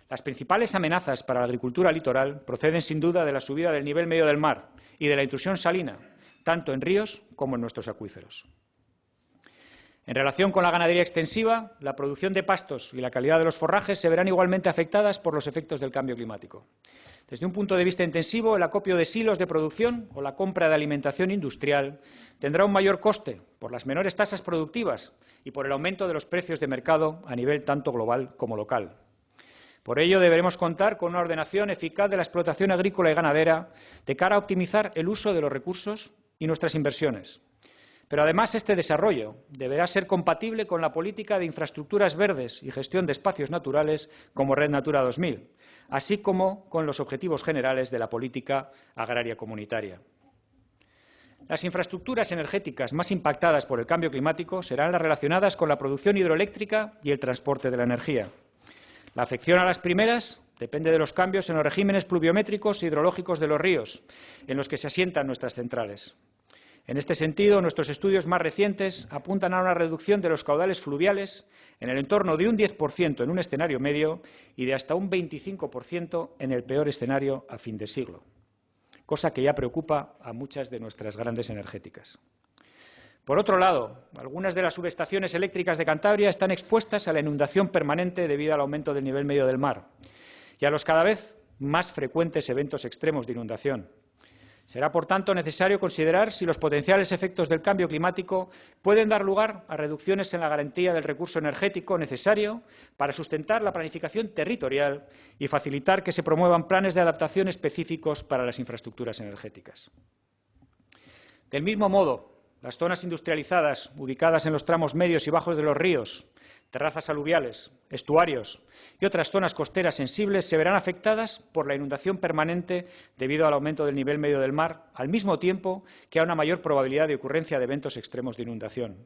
Las principales amenazas para la agricultura litoral proceden sin duda de la subida del nivel medio del mar y de la intrusión salina, tanto en ríos como en nuestros acuíferos. En relación con la ganadería extensiva, la producción de pastos y la calidad de los forrajes se verán igualmente afectadas por los efectos del cambio climático. Desde un punto de vista intensivo, el acopio de silos de producción o la compra de alimentación industrial tendrá un mayor coste por las menores tasas productivas y por el aumento de los precios de mercado a nivel tanto global como local. Por ello, deberemos contar con una ordenación eficaz de la explotación agrícola y ganadera de cara a optimizar el uso de los recursos y nuestras inversiones. Pero además este desarrollo deberá ser compatible con la política de infraestructuras verdes y gestión de espacios naturales como Red Natura 2000, así como con los objetivos generales de la política agraria comunitaria. Las infraestructuras energéticas más impactadas por el cambio climático serán las relacionadas con la producción hidroeléctrica y el transporte de la energía. La afección a las primeras depende de los cambios en los regímenes pluviométricos e hidrológicos de los ríos, en los que se asientan nuestras centrales. En este sentido, nuestros estudios más recientes apuntan a una reducción de los caudales fluviales en el entorno de un 10% en un escenario medio y de hasta un 25% en el peor escenario a fin de siglo, cosa que ya preocupa a muchas de nuestras grandes energéticas. Por otro lado, algunas de las subestaciones eléctricas de Cantabria están expuestas a la inundación permanente debido al aumento del nivel medio del mar y a los cada vez más frecuentes eventos extremos de inundación. Será, por tanto, necesario considerar si los potenciales efectos del cambio climático pueden dar lugar a reducciones en la garantía del recurso energético necesario para sustentar la planificación territorial y facilitar que se promuevan planes de adaptación específicos para las infraestructuras energéticas. Del mismo modo, las zonas industrializadas ubicadas en los tramos medios y bajos de los ríos, terrazas aluviales, estuarios y otras zonas costeras sensibles se verán afectadas por la inundación permanente debido al aumento del nivel medio del mar, al mismo tiempo que a una mayor probabilidad de ocurrencia de eventos extremos de inundación.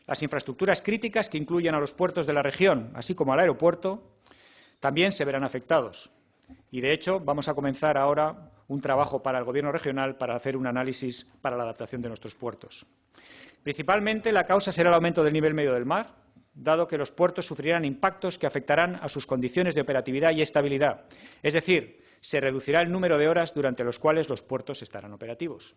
Las infraestructuras críticas que incluyen a los puertos de la región, así como al aeropuerto, también se verán afectados. Y, de hecho, vamos a comenzar ahora un trabajo para el Gobierno regional para hacer un análisis para la adaptación de nuestros puertos. Principalmente, la causa será el aumento del nivel medio del mar, dado que los puertos sufrirán impactos que afectarán a sus condiciones de operatividad y estabilidad. Es decir, se reducirá el número de horas durante los cuales los puertos estarán operativos.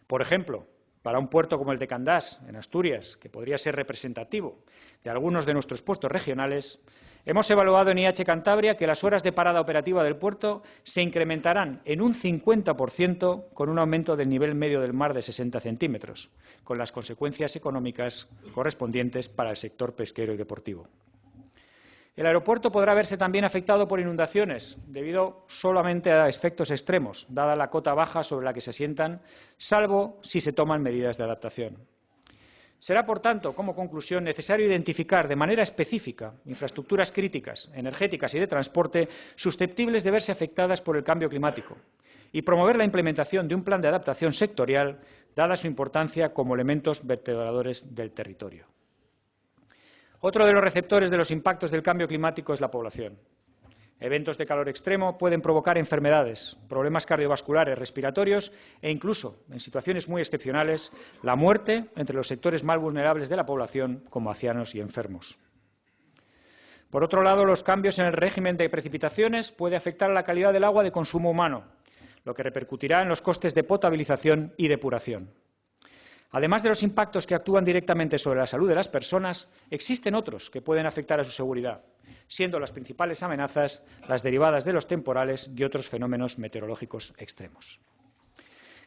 Por ejemplo, para un puerto como el de Candás, en Asturias, que podría ser representativo de algunos de nuestros puertos regionales, hemos evaluado en IH Cantabria que las horas de parada operativa del puerto se incrementarán en un 50% con un aumento del nivel medio del mar de 60 centímetros, con las consecuencias económicas correspondientes para el sector pesquero y deportivo. El aeropuerto podrá verse también afectado por inundaciones, debido solamente a efectos extremos, dada la cota baja sobre la que se asientan, salvo si se toman medidas de adaptación. Será, por tanto, como conclusión, necesario identificar de manera específica infraestructuras críticas, energéticas y de transporte susceptibles de verse afectadas por el cambio climático y promover la implementación de un plan de adaptación sectorial, dada su importancia como elementos vertebradores del territorio. Otro de los receptores de los impactos del cambio climático es la población. Eventos de calor extremo pueden provocar enfermedades, problemas cardiovasculares, respiratorios e incluso, en situaciones muy excepcionales, la muerte entre los sectores más vulnerables de la población, como ancianos y enfermos. Por otro lado, los cambios en el régimen de precipitaciones pueden afectar a la calidad del agua de consumo humano, lo que repercutirá en los costes de potabilización y depuración. Además de los impactos que actúan directamente sobre la salud de las personas, existen otros que pueden afectar a su seguridad, siendo las principales amenazas las derivadas de los temporales y otros fenómenos meteorológicos extremos.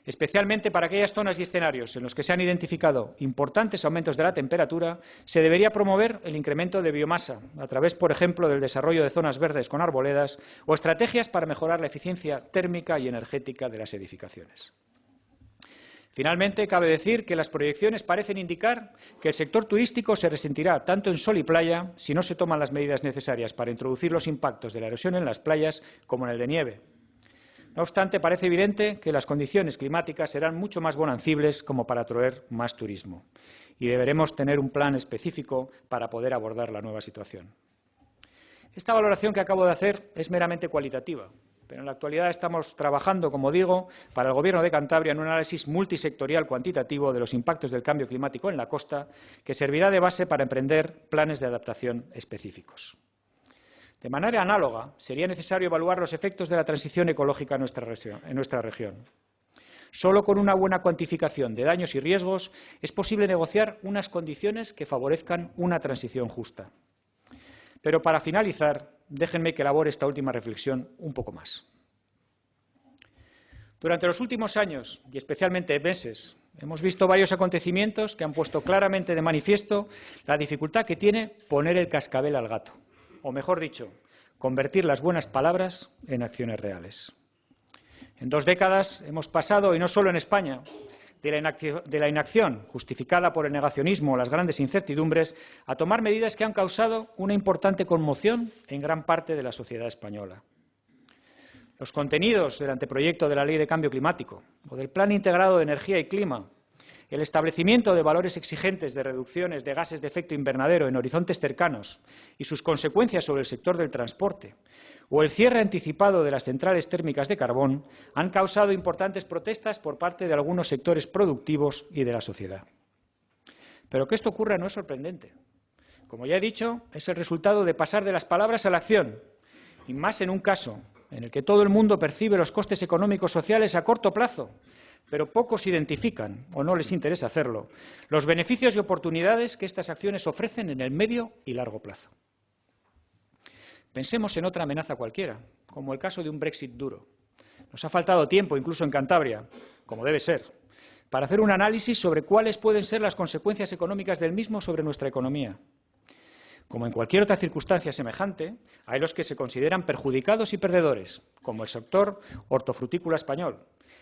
Especialmente para aquellas zonas y escenarios en los que se han identificado importantes aumentos de la temperatura, se debería promover el incremento de biomasa, a través, por ejemplo, del desarrollo de zonas verdes con arboledas o estrategias para mejorar la eficiencia térmica y energética de las edificaciones. Finalmente, cabe decir que las proyecciones parecen indicar que el sector turístico se resentirá tanto en sol y playa si no se toman las medidas necesarias para introducir los impactos de la erosión en las playas como en el de nieve. No obstante, parece evidente que las condiciones climáticas serán mucho más bonancibles como para atraer más turismo y deberemos tener un plan específico para poder abordar la nueva situación. Esta valoración que acabo de hacer es meramente cualitativa, pero en la actualidad estamos trabajando, como digo, para el Gobierno de Cantabria en un análisis multisectorial cuantitativo de los impactos del cambio climático en la costa, que servirá de base para emprender planes de adaptación específicos. De manera análoga, sería necesario evaluar los efectos de la transición ecológica en nuestra región. Solo con una buena cuantificación de daños y riesgos es posible negociar unas condiciones que favorezcan una transición justa. Pero para finalizar, déjenme que elabore esta última reflexión un poco más. Durante los últimos años, y especialmente meses, hemos visto varios acontecimientos que han puesto claramente de manifiesto la dificultad que tiene poner el cascabel al gato, o mejor dicho, convertir las buenas palabras en acciones reales. En 2 décadas hemos pasado, y no solo en España, de la inacción justificada por el negacionismo o las grandes incertidumbres, a tomar medidas que han causado una importante conmoción en gran parte de la sociedad española. Los contenidos del anteproyecto de la Ley de Cambio Climático o del Plan Integrado de Energía y Clima, el establecimiento de valores exigentes de reducciones de gases de efecto invernadero en horizontes cercanos y sus consecuencias sobre el sector del transporte, o el cierre anticipado de las centrales térmicas de carbón, han causado importantes protestas por parte de algunos sectores productivos y de la sociedad. Pero que esto ocurra no es sorprendente. Como ya he dicho, es el resultado de pasar de las palabras a la acción, y más en un caso en el que todo el mundo percibe los costes económicos sociales a corto plazo, pero pocos identifican, o no les interesa hacerlo, los beneficios y oportunidades que estas acciones ofrecen en el medio y largo plazo. Pensemos en otra amenaza cualquiera, como el caso de un Brexit duro. Nos ha faltado tiempo, incluso en Cantabria, como debe ser, para hacer un análisis sobre cuáles pueden ser las consecuencias económicas del mismo sobre nuestra economía. Como en cualquier otra circunstancia semejante, hay los que se consideran perjudicados y perdedores, como el sector hortofrutícola español,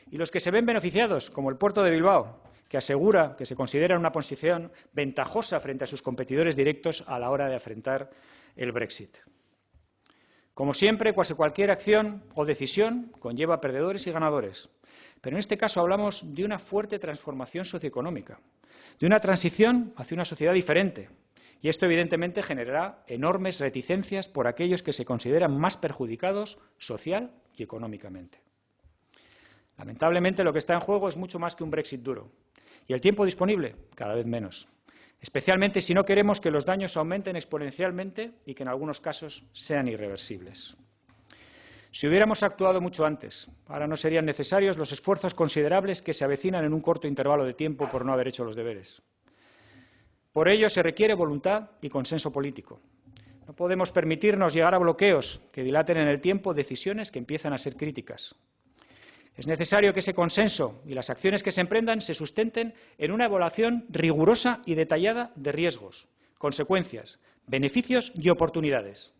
y los que se ven beneficiados, como el puerto de Bilbao, que asegura que se considera en una posición ventajosa frente a sus competidores directos a la hora de afrontar el Brexit. Como siempre, cualquier acción o decisión conlleva perdedores y ganadores. Pero en este caso hablamos de una fuerte transformación socioeconómica, de una transición hacia una sociedad diferente. Y esto, evidentemente, generará enormes reticencias por aquellos que se consideran más perjudicados social y económicamente. Lamentablemente, lo que está en juego es mucho más que un Brexit duro. Y el tiempo disponible, cada vez menos. Especialmente si no queremos que los daños aumenten exponencialmente y que en algunos casos sean irreversibles. Si hubiéramos actuado mucho antes, ahora no serían necesarios los esfuerzos considerables que se avecinan en un corto intervalo de tiempo por no haber hecho los deberes. Por ello se requiere voluntad y consenso político. No podemos permitirnos llegar a bloqueos que dilaten en el tiempo decisiones que empiezan a ser críticas. Es necesario que ese consenso y las acciones que se emprendan se sustenten en una evaluación rigurosa y detallada de riesgos, consecuencias, beneficios y oportunidades,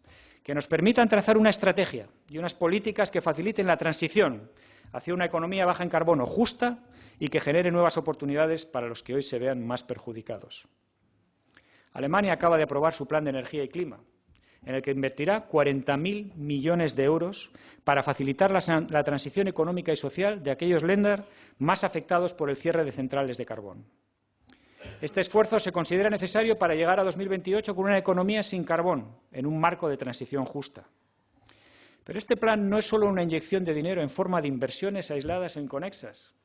que nos permitan trazar una estrategia y unas políticas que faciliten la transición hacia una economía baja en carbono justa y que genere nuevas oportunidades para los que hoy se vean más perjudicados. Alemania acaba de aprobar su plan de energía y clima, en el que invertirá 40.000 millones de euros para facilitar la transición económica y social de aquellos Länder más afectados por el cierre de centrales de carbón. Este esfuerzo se considera necesario para llegar a 2028 con una economía sin carbón, en un marco de transición justa. Pero este plan no es solo una inyección de dinero en forma de inversiones aisladas e inconexas.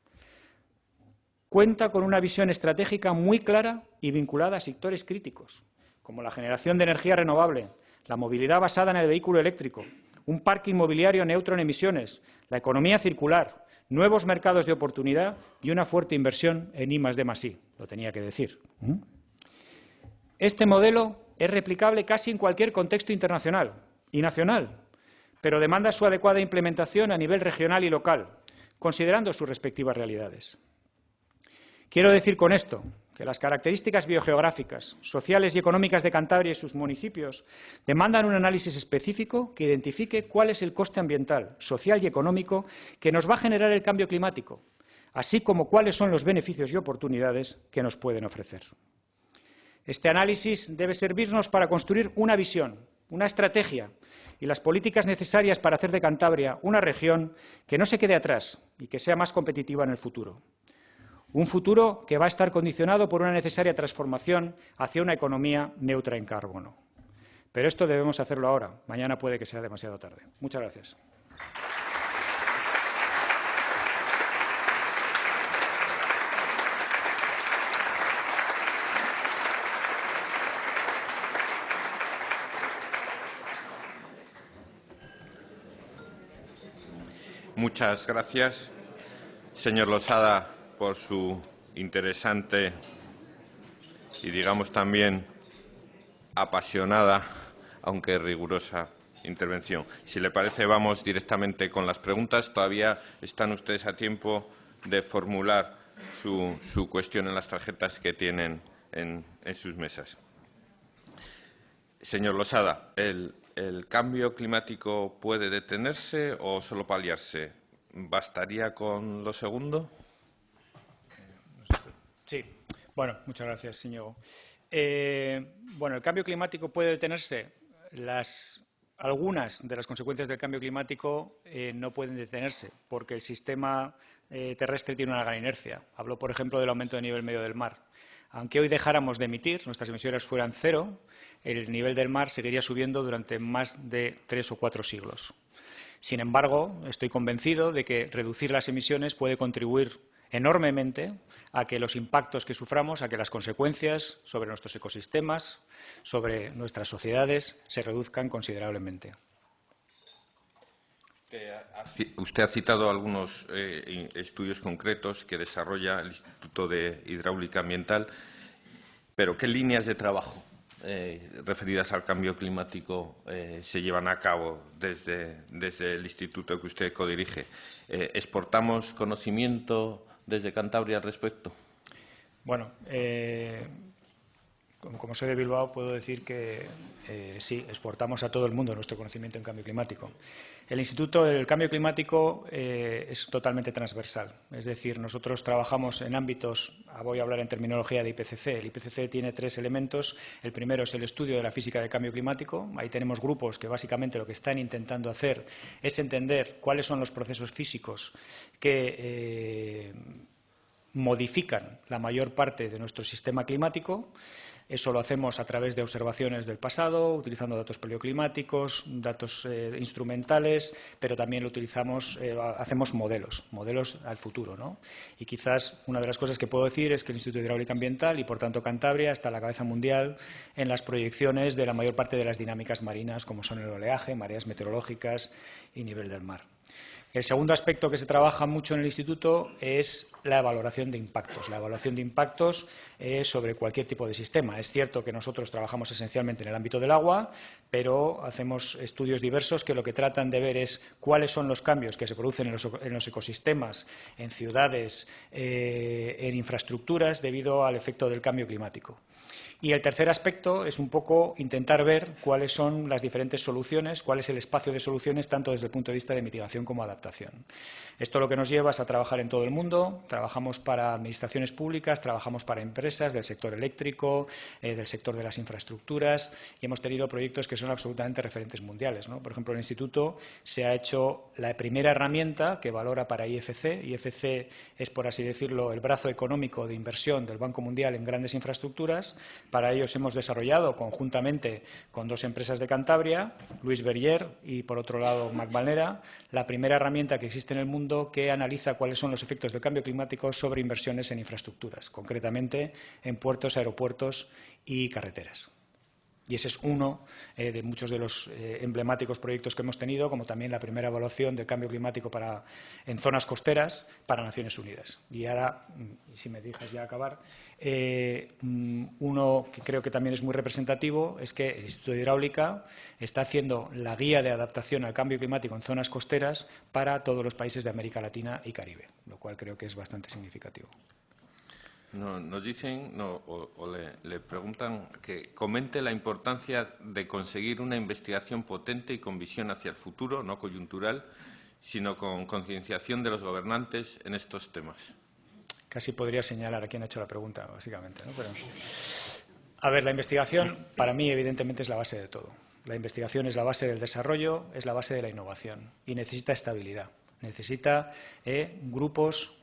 Cuenta con una visión estratégica muy clara y vinculada a sectores críticos, como la generación de energía renovable, la movilidad basada en el vehículo eléctrico, un parque inmobiliario neutro en emisiones, la economía circular, nuevos mercados de oportunidad y una fuerte inversión en I+D+I, lo tenía que decir. Este modelo es replicable casi en cualquier contexto internacional y nacional, pero demanda su adecuada implementación a nivel regional y local, considerando sus respectivas realidades. Quiero decir con esto que las características biogeográficas, sociales y económicas de Cantabria y sus municipios demandan un análisis específico que identifique cuál es el coste ambiental, social y económico que nos va a generar el cambio climático, así como cuáles son los beneficios y oportunidades que nos pueden ofrecer. Este análisis debe servirnos para construir una visión, una estrategia y las políticas necesarias para hacer de Cantabria una región que no se quede atrás y que sea más competitiva en el futuro. Un futuro que va a estar condicionado por una necesaria transformación hacia una economía neutra en carbono. Pero esto debemos hacerlo ahora. Mañana puede que sea demasiado tarde. Muchas gracias. Muchas gracias, señor Losada, por su interesante y, digamos, también apasionada, aunque rigurosa, intervención. Si le parece, vamos directamente con las preguntas. Todavía están ustedes a tiempo de formular su cuestión en las tarjetas que tienen en sus mesas. Señor Losada, ¿el cambio climático puede detenerse o solo paliarse? ¿Bastaría con lo segundo? Sí. Bueno, muchas gracias, señor. Bueno, el cambio climático puede detenerse. Algunas de las consecuencias del cambio climático no pueden detenerse porque el sistema terrestre tiene una gran inercia. Hablo, por ejemplo, del aumento del nivel medio del mar. Aunque hoy dejáramos de emitir, nuestras emisiones fueran cero, el nivel del mar seguiría subiendo durante más de 3 o 4 siglos. Sin embargo, estoy convencido de que reducir las emisiones puede contribuir enormemente a que los impactos que suframos, a que las consecuencias sobre nuestros ecosistemas, sobre nuestras sociedades, se reduzcan considerablemente. Usted ha citado algunos estudios concretos que desarrolla el Instituto de Hidráulica Ambiental, pero ¿qué líneas de trabajo referidas al cambio climático se llevan a cabo desde el instituto que usted codirige? ¿Exportamos conocimiento desde Cantabria al respecto? Bueno, como soy de Bilbao, puedo decir que sí, exportamos a todo el mundo nuestro conocimiento en cambio climático. El Instituto del Cambio Climático es totalmente transversal. Es decir, nosotros trabajamos en ámbitos, voy a hablar en terminología de IPCC. El IPCC tiene 3 elementos. El primero es el estudio de la física del cambio climático. Ahí tenemos grupos que básicamente lo que están intentando hacer es entender cuáles son los procesos físicos que modifican la mayor parte de nuestro sistema climático. Eso lo hacemos a través de observaciones del pasado, utilizando datos paleoclimáticos, datos instrumentales, pero también lo utilizamos, hacemos modelos al futuro, ¿no? Y quizás una de las cosas que puedo decir es que el Instituto de Hidráulica Ambiental y, por tanto, Cantabria está a la cabeza mundial en las proyecciones de la mayor parte de las dinámicas marinas, como son el oleaje, mareas meteorológicas y nivel del mar. El segundo aspecto que se trabaja mucho en el Instituto es la valoración de impactos. La evaluación de impactos sobre cualquier tipo de sistema. Es cierto que nosotros trabajamos esencialmente en el ámbito del agua, pero hacemos estudios diversos que lo que tratan de ver es cuáles son los cambios que se producen en los ecosistemas, en ciudades, en infraestructuras, debido al efecto del cambio climático. Y el tercer aspecto es un poco intentar ver cuáles son las diferentes soluciones, cuál es el espacio de soluciones, tanto desde el punto de vista de mitigación como adaptación. Esto lo que nos lleva es a trabajar en todo el mundo. Trabajamos para administraciones públicas, trabajamos para empresas del sector eléctrico, del sector de las infraestructuras, y hemos tenido proyectos que son absolutamente referentes mundiales, ¿no? Por ejemplo, en el Instituto se ha hecho la primera herramienta que valora para IFC. IFC es, por así decirlo, el brazo económico de inversión del Banco Mundial en grandes infraestructuras. Para ellos hemos desarrollado conjuntamente con 2 empresas de Cantabria, Luis Berrier y, por otro lado, Macvalnera, la primera herramienta que existe en el mundo que analiza cuáles son los efectos del cambio climático sobre inversiones en infraestructuras, concretamente en puertos, aeropuertos y carreteras. Y ese es uno de muchos de los emblemáticos proyectos que hemos tenido, como también la primera evaluación del cambio climático en zonas costeras para Naciones Unidas. Y ahora, si me dejas ya acabar, uno que creo que también es muy representativo es que el Instituto de Hidráulica está haciendo la guía de adaptación al cambio climático en zonas costeras para todos los países de América Latina y Caribe, lo cual creo que es bastante significativo. No, nos dicen le preguntan que comente la importancia de conseguir una investigación potente y con visión hacia el futuro, no coyuntural, sino con concienciación de los gobernantes en estos temas. Casi podría señalar a quién ha hecho la pregunta, básicamente, ¿no? Pero, a ver, la investigación para mí evidentemente es la base de todo. La investigación es la base del desarrollo, es la base de la innovación y necesita estabilidad. Necesita grupos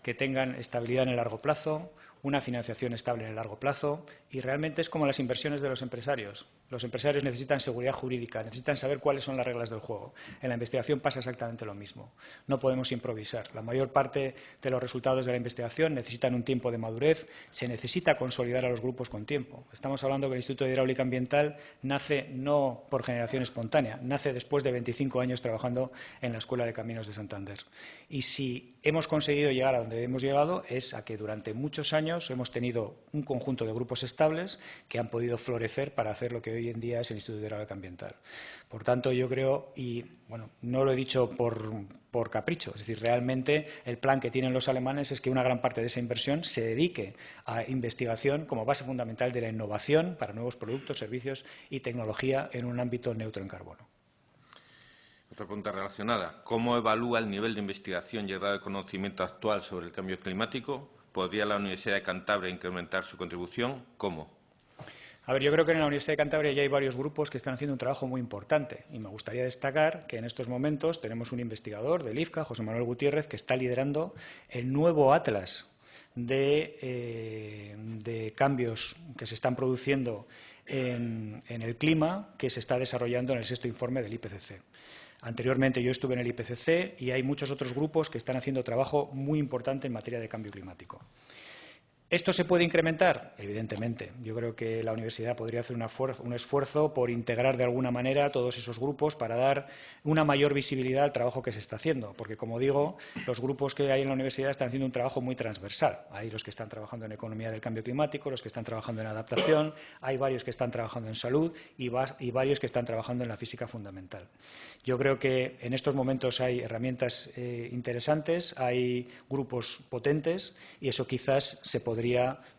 que tengan estabilidad en el largo plazo, una financiación estable en el largo plazo, y realmente es como las inversiones de los empresarios. Los empresarios necesitan seguridad jurídica, necesitan saber cuáles son las reglas del juego. En la investigación pasa exactamente lo mismo. No podemos improvisar. La mayor parte de los resultados de la investigación necesitan un tiempo de madurez, se necesita consolidar a los grupos con tiempo. Estamos hablando que el Instituto de Hidráulica Ambiental nace no por generación espontánea, nace después de 25 años trabajando en la Escuela de Caminos de Santander. Y si hemos conseguido llegar a donde hemos llegado es a que durante muchos años hemos tenido un conjunto de grupos estables que han podido florecer para hacer lo que hoy en día es el Instituto de Hidráulica Ambiental. Por tanto, yo creo, y bueno, no lo he dicho por capricho, es decir, realmente el plan que tienen los alemanes es que una gran parte de esa inversión se dedique a investigación como base fundamental de la innovación para nuevos productos, servicios y tecnología en un ámbito neutro en carbono. Otra pregunta relacionada. ¿Cómo evalúa el nivel de investigación y el grado de conocimiento actual sobre el cambio climático? ¿Podría la Universidad de Cantabria incrementar su contribución? ¿Cómo? A ver, yo creo que en la Universidad de Cantabria ya hay varios grupos que están haciendo un trabajo muy importante y me gustaría destacar que en estos momentos tenemos un investigador del IFCA, José Manuel Gutiérrez, que está liderando el nuevo atlas de cambios que se están produciendo en el clima que se está desarrollando en el 6º informe del IPCC. Anteriormente yo estuve en el IPCC y hay muchos otros grupos que están haciendo trabajo muy importante en materia de cambio climático. ¿Esto se puede incrementar? Evidentemente. Yo creo que la universidad podría hacer un esfuerzo por integrar de alguna manera a todos esos grupos para dar una mayor visibilidad al trabajo que se está haciendo. Porque, como digo, los grupos que hay en la universidad están haciendo un trabajo muy transversal. Hay los que están trabajando en economía del cambio climático, los que están trabajando en adaptación, hay varios que están trabajando en salud y varios que están trabajando en la física fundamental. Yo creo que en estos momentos hay herramientas interesantes, hay grupos potentes y eso quizás se podría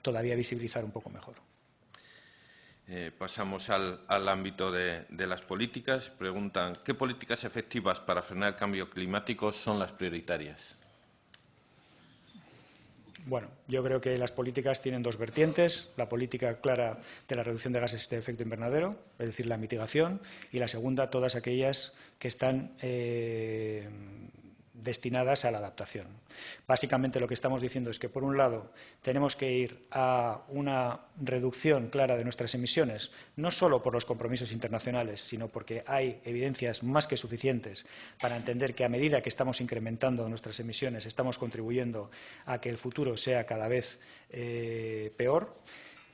todavía visibilizar un poco mejor. Pasamos al ámbito de las políticas. Preguntan, ¿qué políticas efectivas para frenar el cambio climático son las prioritarias? Bueno, yo creo que las políticas tienen dos vertientes. La política clara de la reducción de gases de efecto invernadero, es decir, la mitigación, y la segunda, todas aquellas que están destinadas a la adaptación. Básicamente lo que estamos diciendo es que, por un lado, tenemos que ir a una reducción clara de nuestras emisiones, no solo por los compromisos internacionales, sino porque hay evidencias más que suficientes para entender que a medida que estamos incrementando nuestras emisiones estamos contribuyendo a que el futuro sea cada vez peor.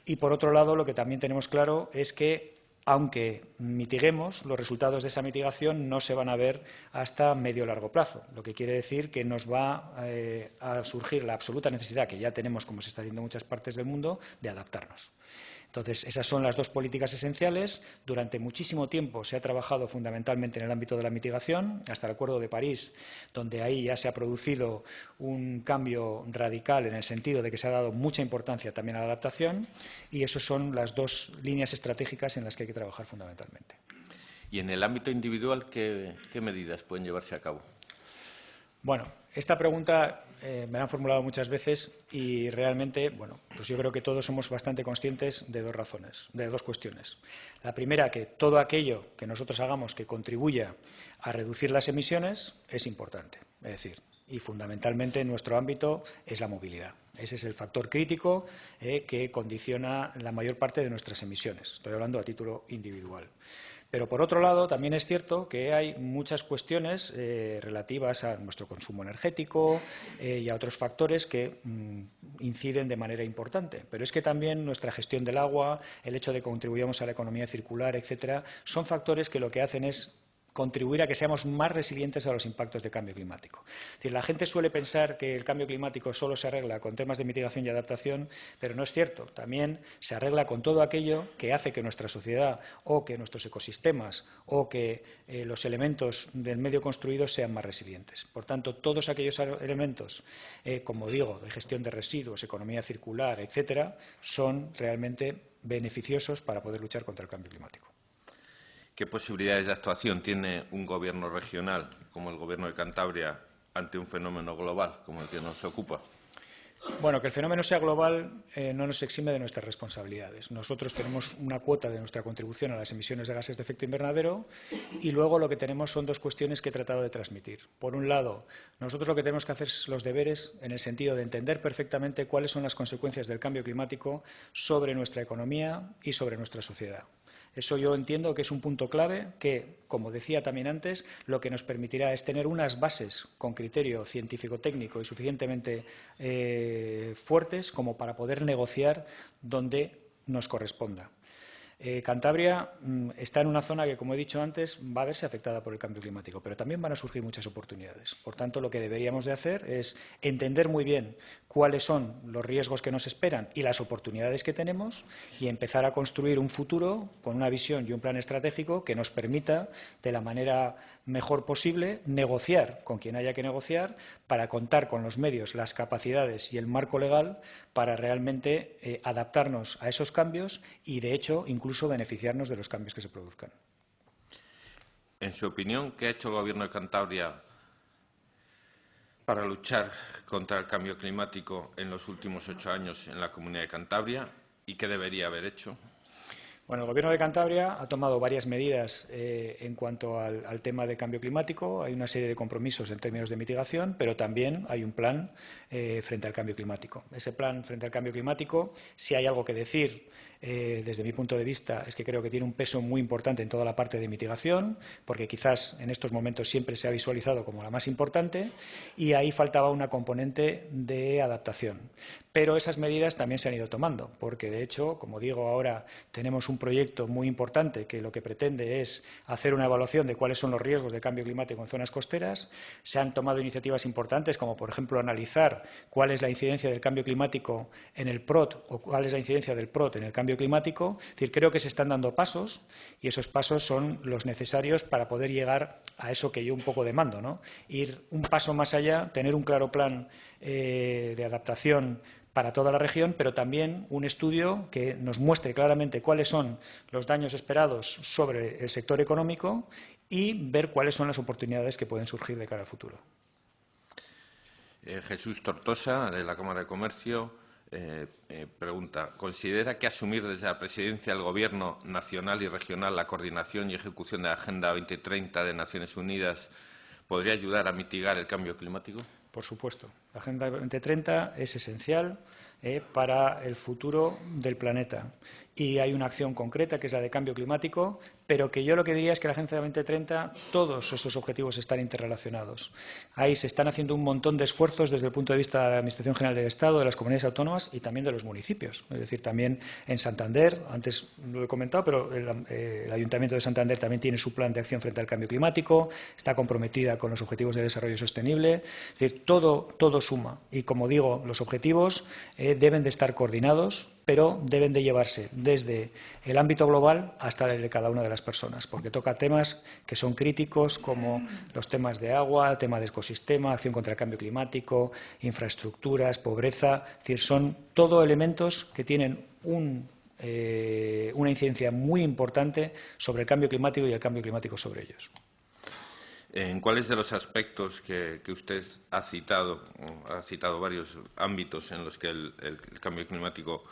Y, por otro lado, lo que también tenemos claro es que aunque mitiguemos, los resultados de esa mitigación no se van a ver hasta medio o largo plazo, lo que quiere decir que nos va a surgir la absoluta necesidad, que ya tenemos, como se está haciendo en muchas partes del mundo, de adaptarnos. Entonces, esas son las dos políticas esenciales. Durante muchísimo tiempo se ha trabajado fundamentalmente en el ámbito de la mitigación, hasta el Acuerdo de París, donde ahí ya se ha producido un cambio radical en el sentido de que se ha dado mucha importancia también a la adaptación, y esas son las dos líneas estratégicas en las que hay que trabajar fundamentalmente. Y en el ámbito individual, ¿qué medidas pueden llevarse a cabo? Bueno, esta pregunta me la han formulado muchas veces y realmente, bueno, pues yo creo que todos somos bastante conscientes de dos razones, de dos cuestiones. La primera, que todo aquello que nosotros hagamos que contribuya a reducir las emisiones es importante, es decir, y fundamentalmente en nuestro ámbito es la movilidad. Ese es el factor crítico que condiciona la mayor parte de nuestras emisiones. Estoy hablando a título individual. Pero, por otro lado, también es cierto que hay muchas cuestiones relativas a nuestro consumo energético y a otros factores que inciden de manera importante. Pero es que también nuestra gestión del agua, el hecho de que contribuyamos a la economía circular, etcétera, son factores que lo que hacen es contribuir a que seamos más resilientes a los impactos de cambio climático. Es decir, la gente suele pensar que el cambio climático solo se arregla con temas de mitigación y adaptación, pero no es cierto. También se arregla con todo aquello que hace que nuestra sociedad o que nuestros ecosistemas o que los elementos del medio construido sean más resilientes. Por tanto, todos aquellos elementos, como digo, de gestión de residuos, economía circular, etcétera, son realmente beneficiosos para poder luchar contra el cambio climático. ¿Qué posibilidades de actuación tiene un gobierno regional, como el Gobierno de Cantabria, ante un fenómeno global como el que nos ocupa? Bueno, que el fenómeno sea global no nos exime de nuestras responsabilidades. Nosotros tenemos una cuota de nuestra contribución a las emisiones de gases de efecto invernadero y luego lo que tenemos son dos cuestiones que he tratado de transmitir. Por un lado, nosotros lo que tenemos que hacer es los deberes en el sentido de entender perfectamente cuáles son las consecuencias del cambio climático sobre nuestra economía y sobre nuestra sociedad. Eso yo entiendo que es un punto clave que, como decía también antes, lo que nos permitirá es tener unas bases con criterio científico-técnico y suficientemente fuertes como para poder negociar donde nos corresponda. Cantabria está en una zona que, como he dicho antes, va a verse afectada por el cambio climático, pero también van a surgir muchas oportunidades. Por tanto, lo que deberíamos de hacer es entender muy bien cuáles son los riesgos que nos esperan y las oportunidades que tenemos y empezar a construir un futuro con una visión y un plan estratégico que nos permita, de la manera mejor posible, negociar con quien haya que negociar para contar con los medios, las capacidades y el marco legal para realmente adaptarnos a esos cambios y, de hecho, incluso beneficiarnos de los cambios que se produzcan. En su opinión, ¿qué ha hecho el Gobierno de Cantabria para luchar contra el cambio climático en los últimos 8 años en la Comunidad de Cantabria y qué debería haber hecho? Bueno, el Gobierno de Cantabria ha tomado varias medidas en cuanto al tema de cambio climático. Hay una serie de compromisos en términos de mitigación, pero también hay un plan frente al cambio climático. Ese plan frente al cambio climático, si hay algo que decir desde mi punto de vista, es que creo que tiene un peso muy importante en toda la parte de mitigación, porque quizás en estos momentos siempre se ha visualizado como la más importante, y ahí faltaba una componente de adaptación. Pero esas medidas también se han ido tomando, porque de hecho, como digo, ahora tenemos un proyecto muy importante que lo que pretende es hacer una evaluación de cuáles son los riesgos de cambio climático en zonas costeras. Se han tomado iniciativas importantes, como por ejemplo analizar cuál es la incidencia del cambio climático en el PROT o cuál es la incidencia del PROT en el cambio climático. Es decir, creo que se están dando pasos y esos pasos son los necesarios para poder llegar a eso que yo un poco demando, ¿no? Ir un paso más allá, tener un claro plan de adaptación para toda la región, pero también un estudio que nos muestre claramente cuáles son los daños esperados sobre el sector económico y ver cuáles son las oportunidades que pueden surgir de cara al futuro. Jesús Tortosa, de la Cámara de Comercio, pregunta: ¿considera que asumir desde la presidencia del Gobierno nacional y regional la coordinación y ejecución de la Agenda 2030 de Naciones Unidas podría ayudar a mitigar el cambio climático? Por supuesto. La Agenda 2030 es esencial para el futuro del planeta. Y hay una acción concreta, que es la de cambio climático, pero que yo lo que diría es que la Agenda 2030, todos esos objetivos están interrelacionados. Ahí se están haciendo un montón de esfuerzos desde el punto de vista de la Administración General del Estado, de las comunidades autónomas y también de los municipios. Es decir, también en Santander, antes lo he comentado, pero el Ayuntamiento de Santander también tiene su plan de acción frente al cambio climático, está comprometida con los objetivos de desarrollo sostenible. Es decir, todo suma. Y, como digo, los objetivos deben de estar coordinados, pero deben de llevarse desde el ámbito global hasta el de cada una de las personas, porque toca temas que son críticos, como los temas de agua, tema de ecosistema, acción contra el cambio climático, infraestructuras, pobreza. Es decir, son todo elementos que tienen una incidencia muy importante sobre el cambio climático y el cambio climático sobre ellos. ¿En cuáles de los aspectos que usted ha citado varios ámbitos en los que el cambio climático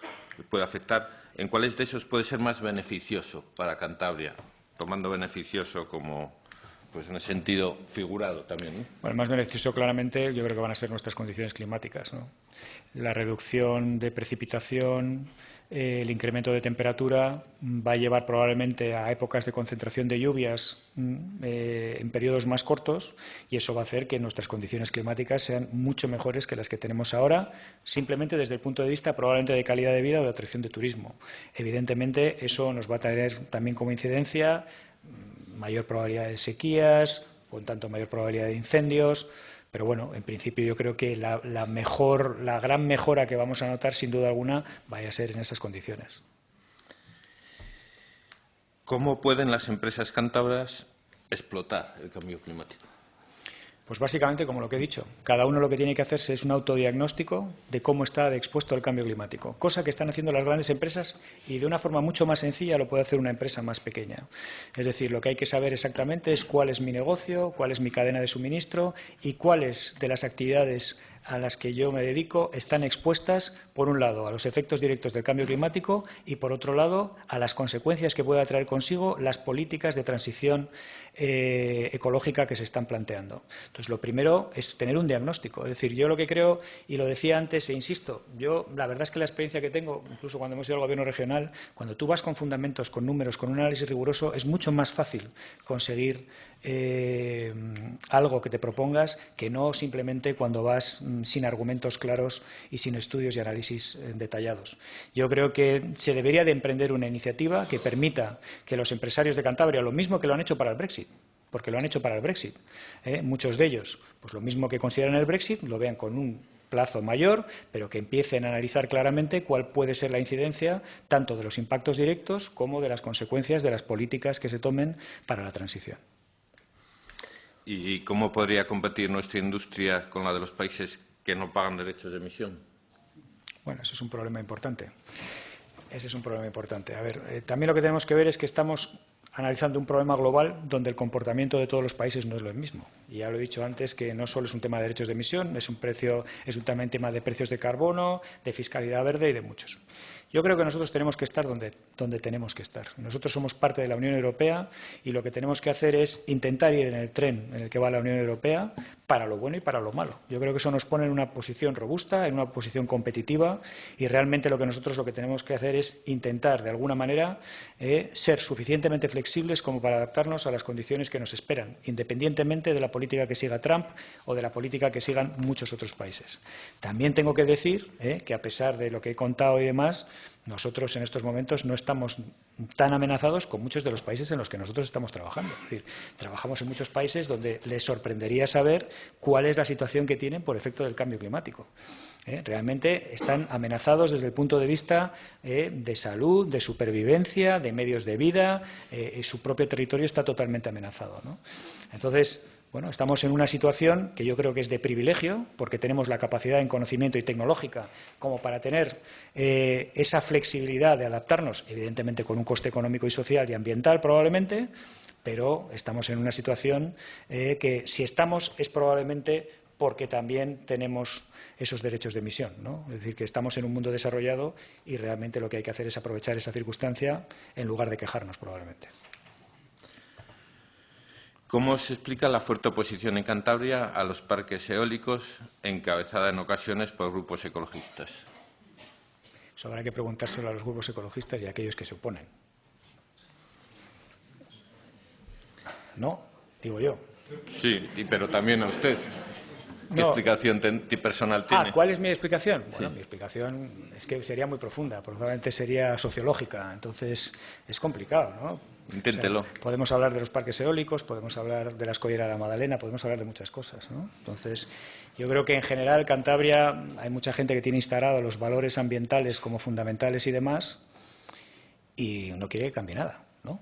puede afectar, en cuáles de esos puede ser más beneficioso para Cantabria, tomando beneficioso como, pues, en el sentido figurado también, ¿no? Bueno, más beneficioso claramente yo creo que van a ser nuestras condiciones climáticas, ¿no? La reducción de precipitación, el incremento de temperatura va a llevar probablemente a épocas de concentración de lluvias en periodos más cortos, y eso va a hacer que nuestras condiciones climáticas sean mucho mejores que las que tenemos ahora, simplemente desde el punto de vista probablemente de calidad de vida o de atracción de turismo. Evidentemente, eso nos va a traer también como incidencia mayor probabilidad de sequías, con tanto mayor probabilidad de incendios. Pero bueno, en principio yo creo que la gran mejora que vamos a notar, sin duda alguna, vaya a ser en esas condiciones. ¿Cómo pueden las empresas cántabras explotar el cambio climático? Pues básicamente, como lo que he dicho, cada uno lo que tiene que hacerse es un autodiagnóstico de cómo está expuesto al cambio climático, cosa que están haciendo las grandes empresas, y de una forma mucho más sencilla lo puede hacer una empresa más pequeña. Es decir, lo que hay que saber exactamente es cuál es mi negocio, cuál es mi cadena de suministro y cuáles de las actividades a las que yo me dedico están expuestas, por un lado, a los efectos directos del cambio climático y, por otro lado, a las consecuencias que pueda traer consigo las políticas de transición ecológica que se están planteando. Entonces, lo primero es tener un diagnóstico. Es decir, yo lo que creo, y lo decía antes e insisto, la verdad es que la experiencia que tengo, incluso cuando hemos ido al Gobierno regional, cuando tú vas con fundamentos, con números, con un análisis riguroso, es mucho más fácil conseguir algo que te propongas que no simplemente cuando vas sin argumentos claros y sin estudios y análisis detallados. Yo creo que se debería de emprender una iniciativa que permita que los empresarios de Cantabria, lo mismo que lo han hecho para el Brexit, porque lo han hecho para el Brexit, muchos de ellos, pues lo mismo que consideran el Brexit, lo vean con un plazo mayor, pero que empiecen a analizar claramente cuál puede ser la incidencia tanto de los impactos directos como de las consecuencias de las políticas que se tomen para la transición. ¿Y cómo podría competir nuestra industria con la de los países que no pagan derechos de emisión? Bueno, eso es un problema importante. Ese es un problema importante. A ver, también lo que tenemos que ver es que estamos analizando un problema global donde el comportamiento de todos los países no es lo mismo. Y ya lo he dicho antes, que no solo es un tema de derechos de emisión, es también tema de precios de carbono, de fiscalidad verde y de muchos. Yo creo que nosotros tenemos que estar donde tenemos que estar. Nosotros somos parte de la Unión Europea y lo que tenemos que hacer es intentar ir en el tren en el que va la Unión Europea, para lo bueno y para lo malo. Yo creo que eso nos pone en una posición robusta, en una posición competitiva, y realmente lo que tenemos que hacer es intentar, de alguna manera, ser suficientemente flexibles como para adaptarnos a las condiciones que nos esperan, independientemente de la política que siga Trump o de la política que sigan muchos otros países. También tengo que decir que, a pesar de lo que he contado y demás, nosotros en estos momentos no estamos tan amenazados con muchos de los países en los que nosotros estamos trabajando. Es decir, trabajamos en muchos países donde les sorprendería saber cuál es la situación que tienen por efecto del cambio climático. Realmente están amenazados desde el punto de vista de salud, de supervivencia, de medios de vida, y su propio territorio está totalmente amenazado, ¿no? Entonces, Bueno, estamos en una situación que yo creo que es de privilegio, porque tenemos la capacidad en conocimiento y tecnológica como para tener esa flexibilidad de adaptarnos, evidentemente con un coste económico y social y ambiental probablemente, pero estamos en una situación que si estamos es probablemente porque también tenemos esos derechos de emisión, ¿no? Es decir, que estamos en un mundo desarrollado y realmente lo que hay que hacer es aprovechar esa circunstancia en lugar de quejarnos probablemente. ¿Cómo se explica la fuerte oposición en Cantabria a los parques eólicos, encabezada en ocasiones por grupos ecologistas? Eso habrá que preguntárselo a los grupos ecologistas y a aquellos que se oponen. ¿No? Digo yo. Sí, pero también a usted. ¿Qué explicación personal tiene? ¿Cuál es mi explicación? Bueno, mi explicación es que sería muy profunda, probablemente sería sociológica, entonces es complicado, ¿no? Inténtelo. O sea, podemos hablar de los parques eólicos, podemos hablar de la escollera de la Magdalena, podemos hablar de muchas cosas, ¿no? Entonces, yo creo que en general Cantabria hay mucha gente que tiene instalados los valores ambientales como fundamentales y demás y no quiere que cambie nada, ¿no?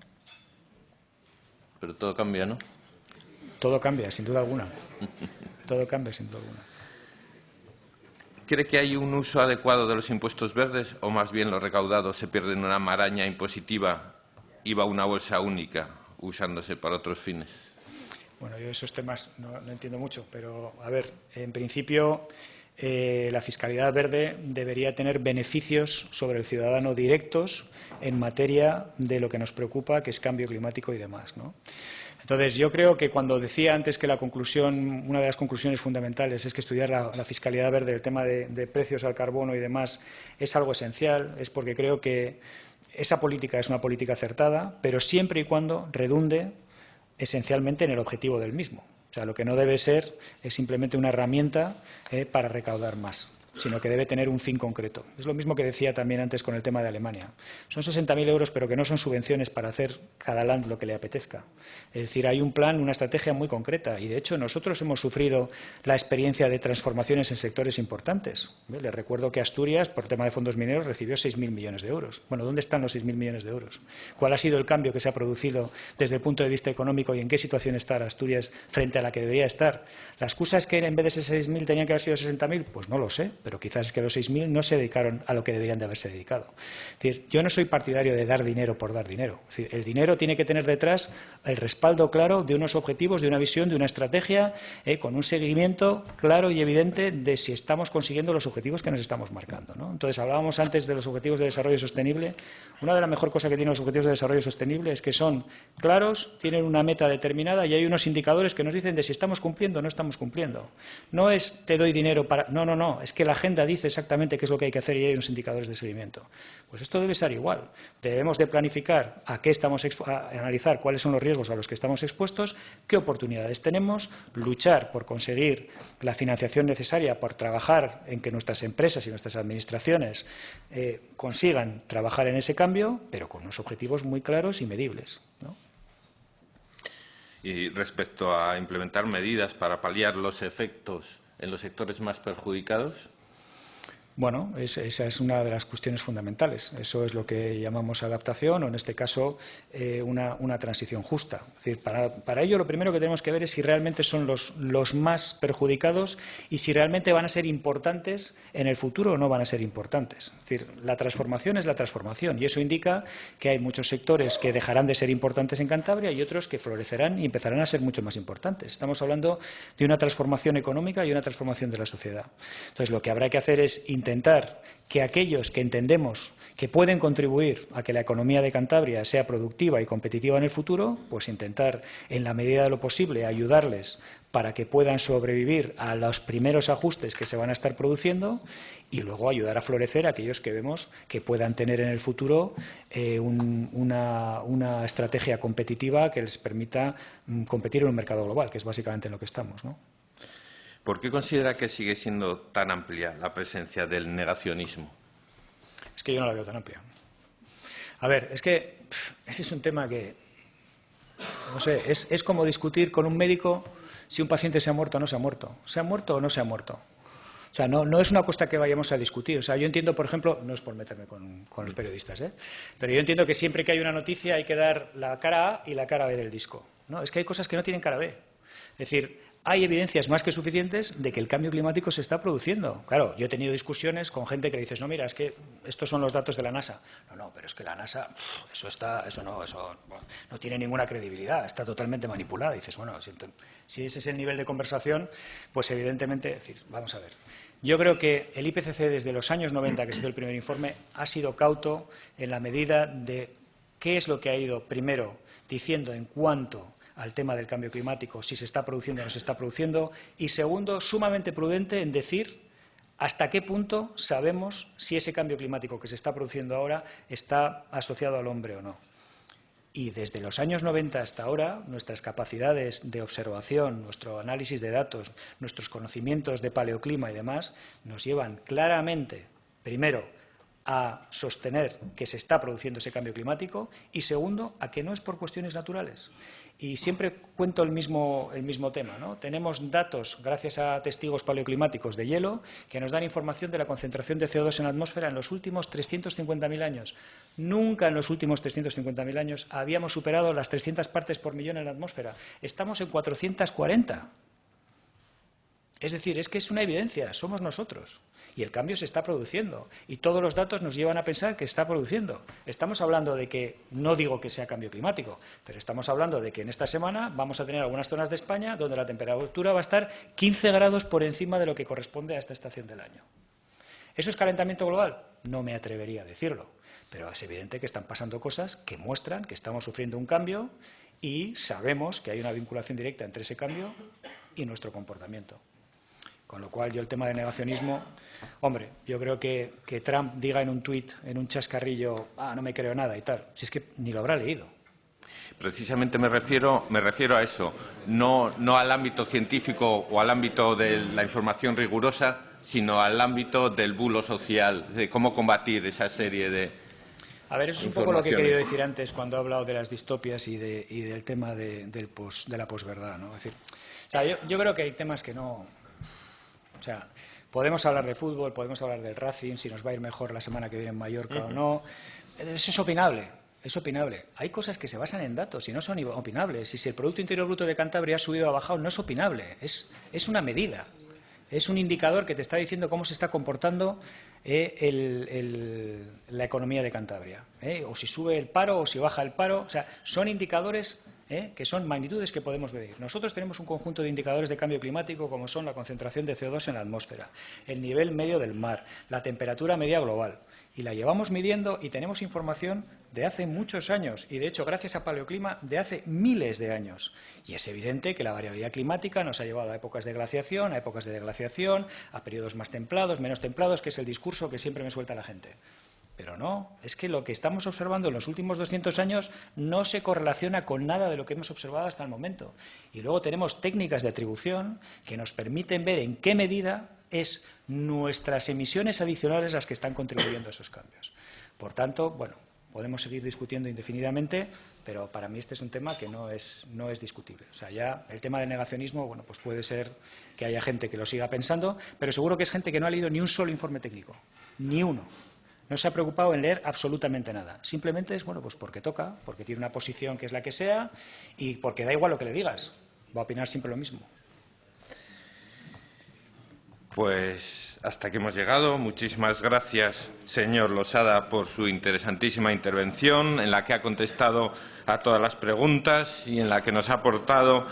Pero todo cambia, ¿no? Todo cambia, sin duda alguna. Todo cambia, sin duda alguna. ¿Cree que hay un uso adecuado de los impuestos verdes o más bien lo recaudado se pierde en una maraña impositiva y va a una bolsa única, usándose para otros fines? Bueno, yo esos temas no entiendo mucho, pero, a ver, en principio la fiscalidad verde debería tener beneficios sobre el ciudadano directos en materia de lo que nos preocupa, que es cambio climático y demás, ¿no? Entonces, yo creo que cuando decía antes que una de las conclusiones fundamentales es que estudiar la fiscalidad verde, el tema de precios al carbono y demás, es algo esencial, es porque creo que esa política es una política acertada, pero siempre y cuando redunde esencialmente en el objetivo del mismo. O sea, lo que no debe ser es simplemente una herramienta para recaudar más, sino que debe tener un fin concreto. Es lo mismo que decía también antes con el tema de Alemania. Son 60.000 euros, pero que no son subvenciones para hacer cada land lo que le apetezca. Es decir, hay un plan, una estrategia muy concreta y, de hecho, nosotros hemos sufrido la experiencia de transformaciones en sectores importantes. Les recuerdo que Asturias, por tema de fondos mineros, recibió 6.000 millones de euros. Bueno, ¿dónde están los 6.000 millones de euros? ¿Cuál ha sido el cambio que se ha producido desde el punto de vista económico y en qué situación está Asturias frente a la que debería estar? ¿La excusa es que en vez de ser 6.000 tenían que haber sido 60.000? Pues no lo sé, pero quizás es que los 6.000 no se dedicaron a lo que deberían de haberse dedicado. Es decir, yo no soy partidario de dar dinero por dar dinero. Es decir, el dinero tiene que tener detrás el respaldo claro de unos objetivos, de una visión, de una estrategia, con un seguimiento claro y evidente de si estamos consiguiendo los objetivos que nos estamos marcando, ¿no? Entonces, hablábamos antes de los objetivos de desarrollo sostenible. Una de las mejores cosas que tienen los objetivos de desarrollo sostenible es que son claros, tienen una meta determinada y hay unos indicadores que nos dicen de si estamos cumpliendo o no estamos cumpliendo. No es te doy dinero para... No, es que la agenda dice exactamente qué es lo que hay que hacer y hay unos indicadores de seguimiento. Pues esto debe ser igual. Debemos de planificar a analizar cuáles son los riesgos a los que estamos expuestos, qué oportunidades tenemos, luchar por conseguir la financiación necesaria, por trabajar en que nuestras empresas y nuestras administraciones consigan trabajar en ese cambio, pero con unos objetivos muy claros y medibles, ¿no? Y respecto a implementar medidas para paliar los efectos en los sectores más perjudicados. Bueno, esa es una de las cuestiones fundamentales. Eso es lo que llamamos adaptación o, en este caso, una transición justa. Es decir, para ello lo primero que tenemos que ver es si realmente son los más perjudicados y si realmente van a ser importantes en el futuro o no van a ser importantes. Es decir, la transformación es la transformación y eso indica que hay muchos sectores que dejarán de ser importantes en Cantabria y otros que florecerán y empezarán a ser mucho más importantes. Estamos hablando de una transformación económica y una transformación de la sociedad. Entonces, lo que habrá que hacer es intentar que aquellos que entendemos que pueden contribuir a que la economía de Cantabria sea productiva y competitiva en el futuro, pues intentar, en la medida de lo posible, ayudarles para que puedan sobrevivir a los primeros ajustes que se van a estar produciendo y luego ayudar a florecer a aquellos que vemos que puedan tener en el futuro una estrategia competitiva que les permita competir en un mercado global, que es básicamente en lo que estamos, ¿no? ¿Por qué considera que sigue siendo tan amplia la presencia del negacionismo? Es que yo no la veo tan amplia. A ver, es que ese es un tema que, no sé, es como discutir con un médico si un paciente se ha muerto o no se ha muerto. ¿Se ha muerto o no se ha muerto? O sea, no es una cuestión que vayamos a discutir. O sea, yo entiendo, por ejemplo, no es por meterme con los periodistas, pero yo entiendo que siempre que hay una noticia hay que dar la cara A y la cara B del disco, ¿no? Es que hay cosas que no tienen cara B. decir, hay evidencias más que suficientes de que el cambio climático se está produciendo. Claro, yo he tenido discusiones con gente que dices, no, mira, es que estos son los datos de la NASA. No, pero es que la NASA, eso no tiene ninguna credibilidad, está totalmente manipulada. Y dices, bueno, si ese es el nivel de conversación, pues evidentemente, es decir, vamos a ver. Yo creo que el IPCC desde los años 90, que ha sido el primer informe, ha sido cauto en la medida de qué es lo que ha ido primero diciendo en cuanto al tema del cambio climático, si se está produciendo o no se está produciendo, y segundo, sumamente prudente en decir hasta qué punto sabemos si ese cambio climático que se está produciendo ahora está asociado al hombre o no. Y desde los años 90 hasta ahora, nuestras capacidades de observación, nuestro análisis de datos, nuestros conocimientos de paleoclima y demás, nos llevan claramente, primero, a sostener que se está produciendo ese cambio climático y, segundo, a que no es por cuestiones naturales. Y siempre cuento el mismo tema, ¿no? Tenemos datos, gracias a testigos paleoclimáticos de hielo, que nos dan información de la concentración de CO2 en la atmósfera en los últimos 350.000 años. Nunca en los últimos 350.000 años habíamos superado las 300 partes por millón en la atmósfera. Estamos en 440. Es decir, es que es una evidencia, somos nosotros. Y el cambio se está produciendo. Y todos los datos nos llevan a pensar que está produciendo. Estamos hablando de que, no digo que sea cambio climático, pero estamos hablando de que en esta semana vamos a tener algunas zonas de España donde la temperatura va a estar 15 grados por encima de lo que corresponde a esta estación del año. ¿Eso es calentamiento global? No me atrevería a decirlo. Pero es evidente que están pasando cosas que muestran que estamos sufriendo un cambio y sabemos que hay una vinculación directa entre ese cambio y nuestro comportamiento. Con lo cual, yo el tema de negacionismo, hombre, yo creo que Trump diga en un tuit, en un chascarrillo, no me creo nada y tal, si es que ni lo habrá leído. Precisamente me refiero a eso, no al ámbito científico o al ámbito de la información rigurosa, sino al ámbito del bulo social, de cómo combatir esa serie de A ver, eso es un poco lo que he querido decir antes cuando he hablado de las distopias y del tema de la posverdad, ¿no? Es decir, o sea, yo creo que hay temas que no... O sea, podemos hablar de fútbol, podemos hablar del Racing, si nos va a ir mejor la semana que viene en Mallorca o no. Eso es opinable, es opinable. Hay cosas que se basan en datos y no son opinables. Y si el Producto Interior Bruto de Cantabria ha subido o ha bajado, no es opinable, es una medida. Es un indicador que te está diciendo cómo se está comportando la economía de Cantabria. O si sube el paro o si baja el paro. O sea, son indicadores que son magnitudes que podemos medir. Nosotros tenemos un conjunto de indicadores de cambio climático como son la concentración de CO2 en la atmósfera, el nivel medio del mar, la temperatura media global. Y la llevamos midiendo y tenemos información de hace muchos años y, de hecho, gracias a Paleoclima, de hace miles de años. Y es evidente que la variabilidad climática nos ha llevado a épocas de glaciación, a épocas de deglaciación, a periodos más templados, menos templados, que es el discurso que siempre me suelta la gente. Pero no, es que lo que estamos observando en los últimos 200 años no se correlaciona con nada de lo que hemos observado hasta el momento. Y luego tenemos técnicas de atribución que nos permiten ver en qué medida es nuestras emisiones adicionales las que están contribuyendo a esos cambios. Por tanto, bueno, podemos seguir discutiendo indefinidamente, pero para mí este es un tema que no es discutible. O sea, ya el tema del negacionismo, bueno, pues puede ser que haya gente que lo siga pensando, pero seguro que es gente que no ha leído ni un solo informe técnico, ni uno. No se ha preocupado en leer absolutamente nada. Simplemente es, bueno, pues porque toca, porque tiene una posición que es la que sea y porque da igual lo que le digas. Va a opinar siempre lo mismo. Pues hasta aquí hemos llegado. Muchísimas gracias, señor Losada, por su interesantísima intervención, en la que ha contestado a todas las preguntas y en la que nos ha aportado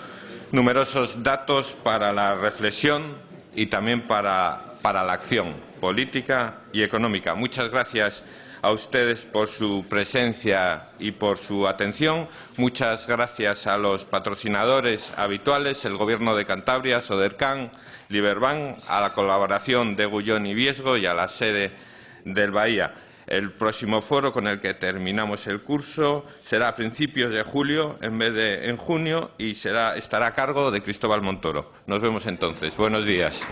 numerosos datos para la reflexión y también para la acción política y económica. Muchas gracias a ustedes por su presencia y por su atención. Muchas gracias a los patrocinadores habituales, el Gobierno de Cantabria, Sodercan, Liberbank, a la colaboración de Gullón y Viesgo y a la sede del Bahía. El próximo foro con el que terminamos el curso será a principios de julio en vez de en junio y estará a cargo de Cristóbal Montoro. Nos vemos entonces. Buenos días.